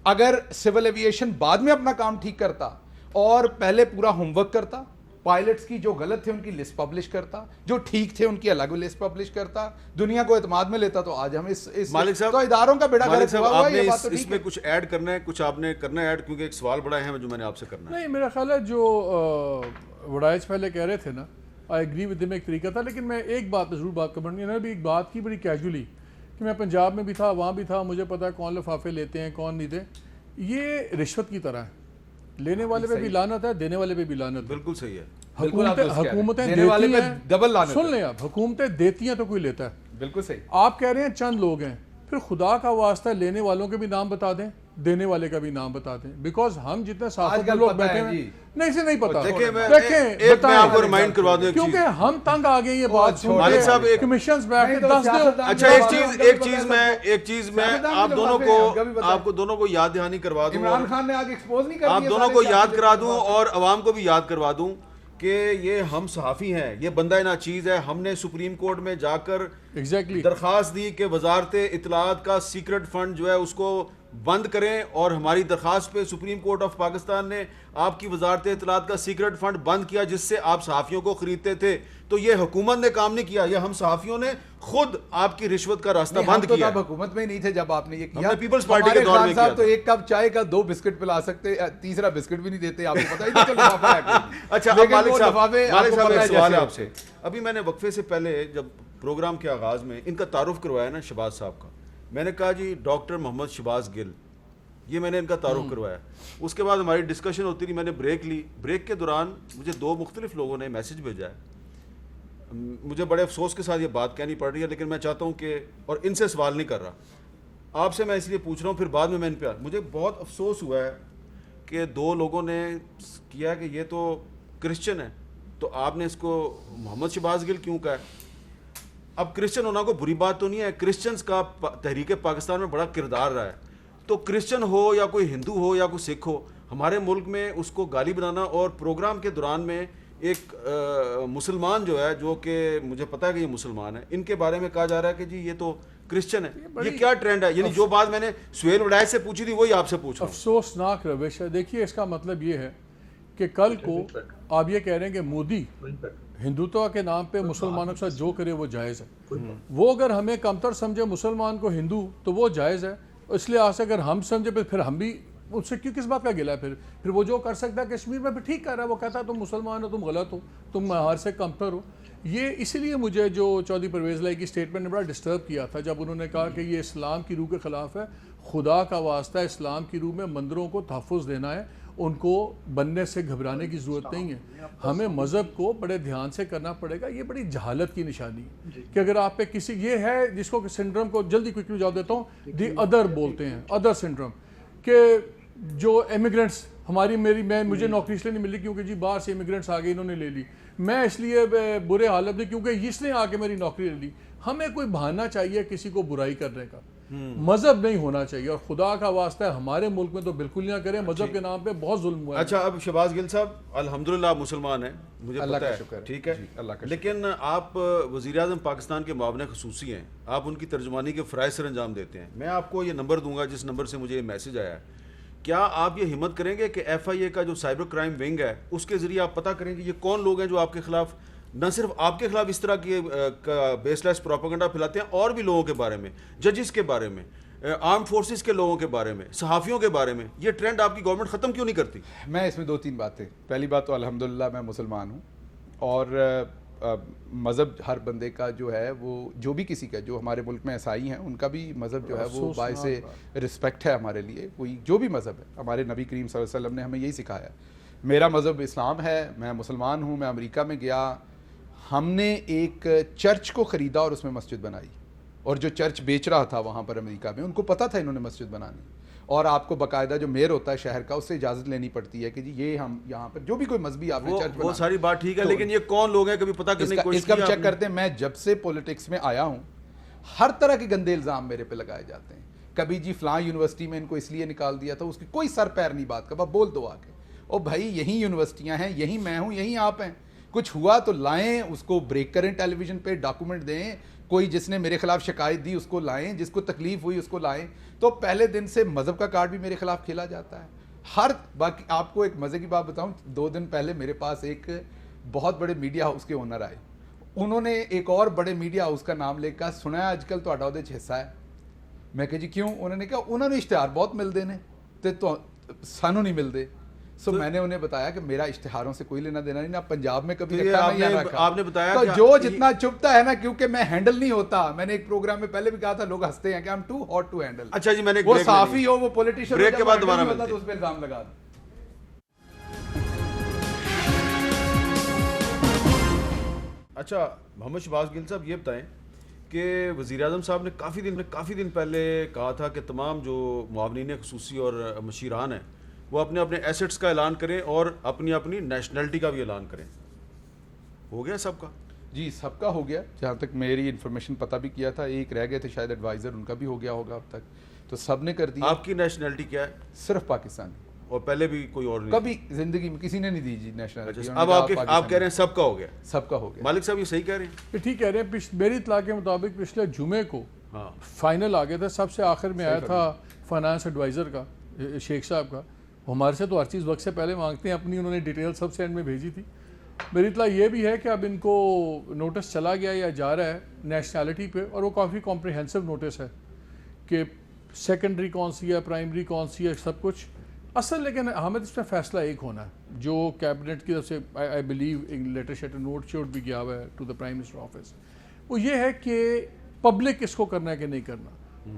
S2: اگر سول ایویشن بعد میں اپنا کام ٹھیک کرتا اور پہلے پورا ہوم ورک کرتا, پائلٹس کی جو غلط تھے ان کی لسٹ پبلش کرتا, جو ٹھیک تھے ان کی الگ لسٹ پبلش کرتا, دنیا کو اعتماد میں لیتا, تو آج ہم اس
S1: مالک صاحب
S2: تو اداروں کا بیڑا غرق ہوا ہوا ہے. یہ بات تو
S1: اس میں کچھ ایڈ کرنا ہے, کچھ آپ نے کرنا ہے ایڈ, کیونکہ ایک سوال بڑا ہے جو میں نے آپ سے کرنا ہے.
S4: نہیں, میرا خیال ہے جو وڈائچ پہلے کہہ رہے تھے نا, آئی ایگری ود میں ایک طریقہ تھا. لیکن میں ایک بات پہ ضرور بات کرنی ہے نا, بھی ایک بات کی بڑی کیجولی کہ میں پنجاب میں بھی تھا, وہاں بھی تھا, مجھے پتا ہے کون لفافے لیتے ہیں کون نہیں دے. یہ رشوت کی طرح ہے, لینے والے پہ بھی لعنت ہے, دینے والے پہ بھی لعنت ہے.
S1: بالکل صحیح ہے.
S4: حکومتیں دیتی ہیں, سن لیں آپ, حکومتیں دیتی ہیں تو کوئی لیتا ہے.
S2: بالکل صحیح.
S4: آپ کہہ رہے ہیں چند لوگ ہیں, پھر خدا کا واسطہ لینے والوں کے بھی نام بتا دیں, دینے والے کا بھی نام بتا دیں. بیکاز ہم جتنے صحافت لوگ بیٹھے ہیں, نہیں سے نہیں پتا.
S1: دیکھیں میں آپ کو ریمائنڈ کروا دوں,
S4: کیونکہ ہم تنگ آ گئے یہ بات سن
S1: مالک صاحب,
S4: کمیشنز بیٹھ کے 10 دو.
S1: اچھا ایک چیز میں آپ دونوں کو یاد دہانی کروا دوں,
S2: عمران خان نے آگے ایکسپوز نہیں کر دیا,
S1: آپ دونوں کو یاد کرا دوں اور عوام کو بھی یاد کروا دوں کہ یہ ہم صحافی ہیں, یہ بندہ ناچیز ہے. ہم نے سپریم کورٹ میں جا کر درخواست دی کہ وزارت اطلاعات کا سیکرٹ فنڈ جو ہے اس کو بند کریں, اور ہماری درخواست پہ سپریم کورٹ آف پاکستان نے آپ کی وزارت اطلاعات کا سیکرٹ فنڈ بند کیا جس سے آپ صحافیوں کو خریدتے تھے. تو یہ حکومت نے کام نہیں کیا, یہ ہم صحافیوں نے خود آپ کی رشوت کا راستہ بند کیا.
S2: ہم تو حکومت میں ہی نہیں تھے جب آپ نے یہ کیا.
S1: پیپلز پارٹی کے دور میں کیا
S2: تو ایک کپ چائے کا 2 بسکٹ پلا سکتے, تیسرا بسکٹ بھی نہیں دیتے, آپ کو پتہ ہی نہیں تو لفافہ ہے.
S1: اچھا مالک صاحب ایک سوال ہے آپ سے. ابھی میں نے وقفے سے پہلے جب پروگرام کے آغاز میں ان کا تعارف کروایا نا شہباز صاحب کا, میں نے کہا جی ڈاکٹر محمد شہباز گل, یہ میں نے ان کا تعارف کروایا. اس کے بعد ہماری ڈسکشن ہوتی رہی, میں نے بریک لی. بریک کے دوران مجھے 2 مختلف لوگوں نے میسج بھیجا ہے. مجھے بڑے افسوس کے ساتھ یہ بات کہنی پڑ رہی ہے, لیکن میں چاہتا ہوں کہ, اور ان سے سوال نہیں کر رہا, آپ سے میں اس لیے پوچھ رہا ہوں, پھر بعد میں ان پہ مجھے بہت افسوس ہوا ہے کہ دو لوگوں نے کیا کہ یہ تو کرسچن ہے, تو آپ نے اس کو محمد شہباز گل کیوں کہا ہے؟ اب کرسچن ہونا کوئی بری بات تو نہیں ہے, کرسچنز کا تحریک پاکستان میں بڑا کردار رہا ہے, تو کرسچن ہو یا کوئی ہندو ہو یا کوئی سکھ ہو, ہمارے ملک میں اس کو گالی بنانا, اور پروگرام کے دوران میں ایک مسلمان جو ہے, جو کہ مجھے پتا ہے کہ یہ مسلمان ہے, ان کے بارے میں کہا جا رہا ہے کہ جی یہ تو کرسچن ہے. یہ کیا ٹرینڈ ہے؟ یعنی جو بات میں نے سہیل وڈائے سے پوچھی تھی وہی آپ سے پوچھ رہا ہوں.
S4: افسوسناک روش ہے. دیکھیے اس کا مطلب یہ ہے کہ کل کو آپ یہ کہہ رہے ہیں کہ مودی ہندوتوا کے نام پہ مسلمانوں کے ساتھ جو کرے وہ جائز ہے. وہ اگر ہمیں کمتر سمجھے مسلمان کو ہندو تو وہ جائز ہے, اس لیے آج اگر ہم سمجھے پھر ہم بھی ان سے کیوں کس بات کا گلا ہے؟ پھر وہ جو کر سکتا ہے کشمیر میں پھر ٹھیک کر رہا ہے, وہ کہتا ہے تم مسلمان ہو, تم غلط ہو, تم ہمارے سے کمتر ہو. یہ اسی لیے مجھے جو چودھری پرویز الہی کی اسٹیٹمنٹ نے بڑا ڈسٹرب کیا تھا جب انہوں نے کہا کہ یہ اسلام کی روح کے خلاف ہے. خدا کا واسطہ اسلام کی روح میں مندروں کو تحفظ دینا ہے, ان کو بننے سے گھبرانے کی ضرورت نہیں ہے. ہمیں مذہب کو بڑے دھیان سے کرنا پڑے گا. یہ بڑی جہالت کی نشانی ہے کہ اگر آپ پہ کسی یہ ہے جس کو سنڈرم کو جلدی کوئکلی جواب دیتا ہوں, دی ادر بولتے ہیں, ادر سنڈرم, کہ جو امیگرنٹس مجھے نوکری اس لیے نہیں ملی کیونکہ جی باہر سے امیگرنٹس آ گئے انہوں نے لے لی, میں اس لیے برے حالت میں کیونکہ اس نے آ کے میری نوکری لے لی. ہمیں کوئی بہانہ چاہیے کسی کو برائی کرنے کا, مذہب نہیں ہونا چاہیے, اور خدا کا واسطہ ہے ہمارے ملک میں تو بالکل نہ کریں. مذہب کے نام پہ بہت ظلم ہوا ہے.
S1: اچھا, اب شہباز گل صاحب الحمدللہ آپ مسلمان ہیں, مجھے
S2: اللہ
S1: پتہ
S2: کا
S1: ہے,
S2: شکر ہے,
S1: ٹھیک ہے, لیکن آپ وزیر اعظم پاکستان کے معاون خصوصی ہیں, آپ ان کی ترجمانی کے فرائض سر انجام دیتے ہیں. میں آپ کو یہ نمبر دوں گا جس نمبر سے مجھے یہ میسج آیا ہے. کیا آپ یہ ہمت کریں گے کہ ایف آئی اے کا جو سائبر کرائم ونگ ہے اس کے ذریعے آپ پتہ کریں گے یہ کون لوگ ہیں جو آپ کے خلاف, نہ صرف آپ کے خلاف اس طرح کی بیس لیس پروپیگنڈا پھیلاتے ہیں, اور بھی لوگوں کے بارے میں, ججز کے بارے میں, آرم فورسز کے لوگوں کے بارے میں, صحافیوں کے بارے میں, یہ ٹرینڈ آپ کی گورنمنٹ ختم کیوں نہیں کرتی؟
S2: میں اس میں 2-3 باتیں. پہلی بات تو الحمدللہ میں مسلمان ہوں, اور مذہب ہر بندے کا جو ہے وہ جو بھی کسی کا, جو ہمارے ملک میں عیسائی ہیں ان کا بھی مذہب جو ہے وہ باعث رسپیکٹ ہے ہمارے لیے. کوئی جو بھی مذہب ہے, ہمارے نبی کریم صلی اللہ علیہ وسلم نے ہمیں یہی سکھایا. میرا مذہب اسلام ہے, میں مسلمان ہوں. میں امریکہ میں گیا, ہم نے ایک چرچ کو خریدا اور اس میں مسجد بنائی, اور جو چرچ بیچ رہا تھا وہاں پر امریکہ میں, ان کو پتہ تھا انہوں نے مسجد بنانی, اور آپ کو باقاعدہ جو میئر ہوتا ہے شہر کا اس سے اجازت لینی پڑتی ہے کہ جی یہ ہم یہاں پر جو بھی کوئی مذہبی آپ نے چرچ بنا.
S1: وہ ساری بات ٹھیک ہے, لیکن یہ کون لوگ ہیں کبھی پتہ کرنے کی کوشش
S2: اس کا بھی چیک کرتے ہیں. میں جب سے پولیٹکس میں آیا ہوں ہر طرح کے گندے الزام میرے پہ لگائے جاتے ہیں. کبھی جی فلاں یونیورسٹی میں ان کو اس لیے نکال دیا تھا, اس کی کوئی سر پیر نہیں بات کا, بس بول دو آ کے, او بھائی یہیں یونیورسٹیاں ہیں, یہیں میں ہوں, یہیں آپ ہیں, کچھ ہوا تو لائیں, اس کو بریک کریں, ٹیلی ویژن پہ ڈاکومنٹ دیں, کوئی جس نے میرے خلاف شکایت دی اس کو لائیں, جس کو تکلیف ہوئی اس کو لائیں. تو پہلے دن سے مذہب کا کارڈ بھی میرے خلاف کھیلا جاتا ہے. ہر باقی آپ کو ایک مزے کی بات بتاؤں, 2 دن پہلے میرے پاس ایک بہت بڑے میڈیا ہاؤس کے اونر آئے, انہوں نے ایک اور بڑے میڈیا ہاؤس کا نام لے کر سنا ہے آج کل تو اڈا حصہ ہے. میں کہ جی کیوں؟ انہوں نے کہا انہوں نے اشتہار بہت ملتے ہیں تو سانو نہیں ملتے. سو میں نے انہیں بتایا کہ میرا اشتہاروں سے کوئی لینا دینا نہیں, نہ پنجاب میں کبھی رکھا نہیں رکھا.
S1: آپ نے بتایا
S2: تو جو جتنا چپتا ہے نا, کیونکہ میں ہینڈل نہیں ہوتا. میں نے ایک پروگرام میں پہلے بھی کہا تھا, لوگ ہنستے ہیں کہ I'm too hot to handle.
S1: اچھا جی, میں نے
S2: وہ صحافی ہو, وہ پولیٹیشین ہو,
S1: بریک کے بعد دوبارہ
S2: ملتا تو اس پہ الزام لگا دیں.
S1: اچھا محمد شہباز گل صاحب, یہ بتائیں کہ وزیر اعظم صاحب نے کافی دن پہلے کہا تھا کہ تمام جو معاونین خصوصی اور مشیران ہیں وہ اپنے اپنے ایسٹس کا اعلان کریں اور اپنی اپنی نیشنلٹی کا بھی اعلان کریں. ہو گیا سب کا؟
S2: جی سب کا ہو گیا, جہاں تک میری انفارمیشن پتہ بھی کیا تھا. ایک رہ گئے تھے شاید ایڈوائزر, ان کا بھی ہو گیا ہوگا اب تک. تو سب نے کر دیا.
S1: آپ کی نیشنلٹی کیا ہے؟
S2: صرف پاکستانی.
S1: اور پہلے بھی کوئی اور نہیں؟
S2: کبھی زندگی میں کسی نے نہیں دی جی نیشنلٹی.
S1: اب آپ کہہ رہے ہیں سب کا ہو گیا؟
S2: سب کا ہو گیا.
S1: مالک صاحب یہ صحیح کہہ رہے ہیں؟
S4: ٹھیک کہہ رہے ہیں. میری اطلاع کے مطابق پچھلے جمعے کو فائنل آ گیا تھا. سب سے آخر میں آیا تھا فائنانس ایڈوائزر کا, شیخ صاحب کا. ہمارے سے تو ہر چیز وقت سے پہلے مانگتے ہیں اپنی, انہوں نے ڈیٹیل سب سے اینڈ میں بھیجی تھی. میری اطلاع یہ بھی ہے کہ اب ان کو نوٹس چلا گیا یا جا رہا ہے نیشنلٹی پہ, اور وہ کافی کمپریہنسو نوٹس ہے کہ سیکنڈری کون سی ہے, پرائمری کون سی ہے, سب کچھ اصل. لیکن حامد اس میں فیصلہ ایک ہونا ہے جو کیبنٹ کی طرف سے آئی بلیو لیٹر شیٹر نوٹ شوٹ بھی گیا ہوا ہے to the prime minister office. وہ یہ ہے کہ پبلک اس کو کرنا ہے کہ نہیں کرنا.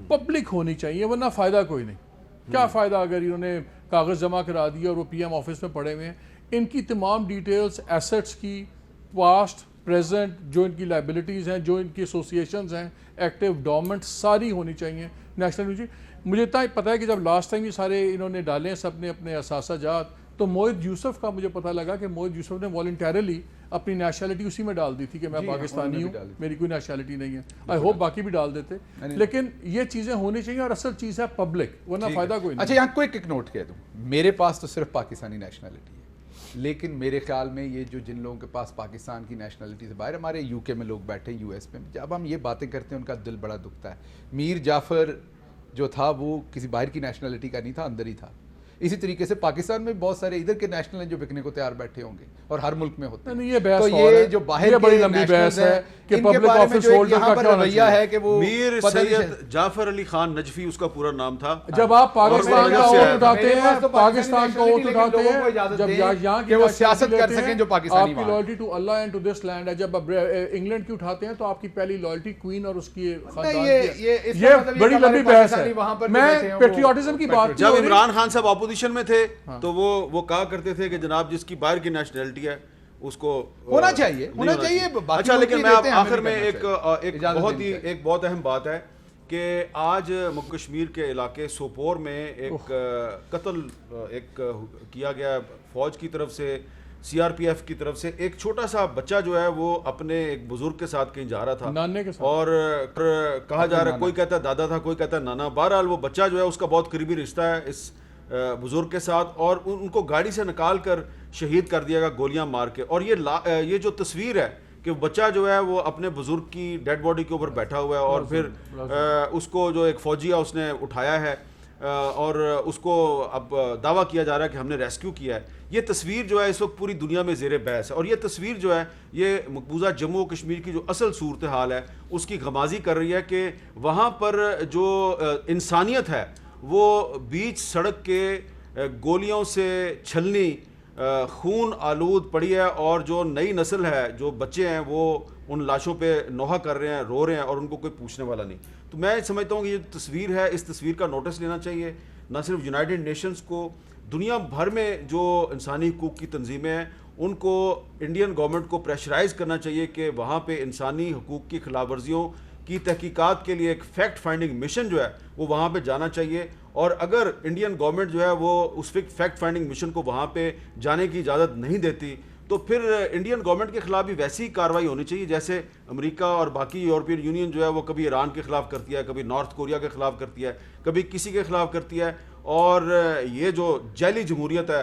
S4: پبلک ہونی چاہیے, ورنہ فائدہ کوئی نہیں. کیا فائدہ اگر انہوں نے کاغذ جمع کرا دیا اور وہ پی ایم آفس میں پڑے ہوئے ہیں. ان کی تمام ڈیٹیلز ایسٹس کی, پاسٹ پریزنٹ, جو ان کی لائبلٹیز ہیں, جو ان کی ایسوسیشنز ہیں, ایکٹیو ڈورمنٹ, ساری ہونی چاہیے. National unity. مجھے اتنا پتہ ہے کہ جب لاسٹ ٹائم یہ سارے انہوں نے ڈالے ہیں سب نے اپنے اثاثہ جات, تو موہد یوسف کا مجھے پتہ لگا کہ موہد یوسف نے والنٹیرلی اپنی نیشنلٹی اسی میں ڈال دی تھی کہ میں پاکستانی ہوں, میری کوئی نیشنلٹی نہیں ہے. آئی ہوپ باقی بھی ڈال دیتے, لیکن یہ چیزیں ہونی چاہیے, اور اصل چیز ہے پبلک, ورنہ فائدہ کوئی نہیں.
S2: اچھا یہاں کوئی ایک نوٹ کہہ دوں, میرے پاس تو صرف پاکستانی نیشنلٹی ہے, لیکن میرے خیال میں یہ جو جن لوگوں کے پاس پاکستان کی نیشنلٹی سے باہر, ہمارے یو کے میں لوگ بیٹھے ہیں, یو ایس میں, جب ہم یہ باتیں کرتے ہیں ان کا دل بڑا دکھتا ہے. میر جعفر جو تھا وہ کسی باہر کی نیشنلٹی کا نہیں تھا, اندر ہی تھا. اسی طریقے سے پاکستان میں بہت سارے ادھر کے نیشنل ہیں جو بکنے کو تیار بیٹھے ہوں گے, اور ہر ملک میں ہوتے ہیں.
S4: یہ بحث
S2: تو یہ جو باہر
S4: بڑی لمبی بحث ہے کہ پبلک آفس ہولڈر کا کیا
S2: رویہ ہے کہ وہ
S1: میر سید جعفر علی خان نجفی اس کا پورا نام تھا.
S4: جب آپ پاکستان کا اوت اٹھاتے ہیں, پاکستان کا اوت اٹھاتے ہیں, جب یہاں کی
S2: سیاست کر سکیں جو پاکستانی,
S4: آپ کی لائلٹی ٹو اللہ اینڈ ٹو دس لینڈ ہے. جب انگلینڈ کی اٹھاتے ہیں تو آپ کی پہلی لائلٹی کوئین اور اس کی خاندان کی ہے. یہ بڑی لمبی بحث ہے. میں پیٹریوٹزم کی بات,
S1: جب عمران خان صاحب اپوزیشن میں تھے تو وہ کہا کرتے تھے کہ جناب جس کی باہر کی نیشنلٹی ہے اس کو
S2: ہونا چاہیے.
S1: اچھا, لیکن میں آخر میں ایک بہت اہم بات ہے کہ آج کشمیر کے علاقے سوپور میں ایک قتل کیا گیا فوج کی طرف سے, سی آر پی ایف کی طرف سے. ایک چھوٹا سا بچہ جو ہے وہ اپنے ایک بزرگ کے ساتھ کہیں جا رہا تھا,
S4: نانے کے ساتھ,
S1: اور کہا جا رہا ہے کوئی کہتا ہے دادا تھا, کوئی کہتا ہے نانا. بہرحال وہ بچہ جو ہے اس کا بہت قریبی رشتہ ہے اس بزرگ کے ساتھ, اور ان کو گاڑی سے نکال کر شہید کر دیا گیا گولیاں مار کے. اور یہ جو تصویر ہے کہ بچہ جو ہے وہ اپنے بزرگ کی ڈیڈ باڈی کے اوپر بیٹھا ہوا ہے, اور پھر اس کو جو ایک فوجی ہے اس نے اٹھایا ہے, اور اس کو اب دعویٰ کیا جا رہا ہے کہ ہم نے ریسکیو کیا ہے. یہ تصویر جو ہے اس وقت پوری دنیا میں زیر بحث ہے, اور یہ تصویر جو ہے یہ مقبوضہ جموں و کشمیر کی جو اصل صورتحال ہے اس کی غمازی کر رہی ہے کہ وہاں پر جو انسانیت ہے وہ بیچ سڑک کے گولیوں سے چھلنی خون آلود پڑی ہے, اور جو نئی نسل ہے, جو بچے ہیں, وہ ان لاشوں پہ نوحہ کر رہے ہیں, رو رہے ہیں, اور ان کو کوئی پوچھنے والا نہیں. تو میں سمجھتا ہوں کہ یہ تصویر ہے, اس تصویر کا نوٹس لینا چاہیے نہ صرف یونائٹڈ نیشنز کو, دنیا بھر میں جو انسانی حقوق کی تنظیمیں ہیں ان کو, انڈین گورنمنٹ کو پریشرائز کرنا چاہیے کہ وہاں پہ انسانی حقوق کی خلاف ورزیوں کی تحقیقات کے لیے ایک فیکٹ فائنڈنگ مشن جو ہے وہ وہاں پہ جانا چاہیے. اور اگر انڈین گورنمنٹ جو ہے وہ اس فیکٹ فائنڈنگ مشن کو وہاں پہ جانے کی اجازت نہیں دیتی تو پھر انڈین گورنمنٹ کے خلاف بھی ویسی کارروائی ہونی چاہیے جیسے امریکہ اور باقی یورپین یونین جو ہے وہ کبھی ایران کے خلاف کرتی ہے, کبھی نارتھ کوریا کے خلاف کرتی ہے, کبھی کسی کے خلاف کرتی ہے. اور یہ جو جعلی جمہوریت ہے,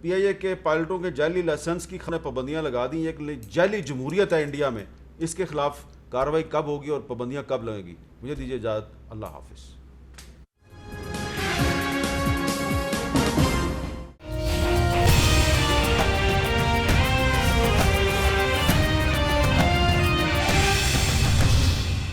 S1: پی آئی اے کے پائلٹوں کے جعلی لائسنس کی پابندیاں لگا دیں, ایک جعلی جمہوریت ہے انڈیا میں, اس کے خلاف کارروائی کب ہوگی اور پابندیاں کب لگیں گی؟ مجھے دیجیے اجازت, اللہ حافظ.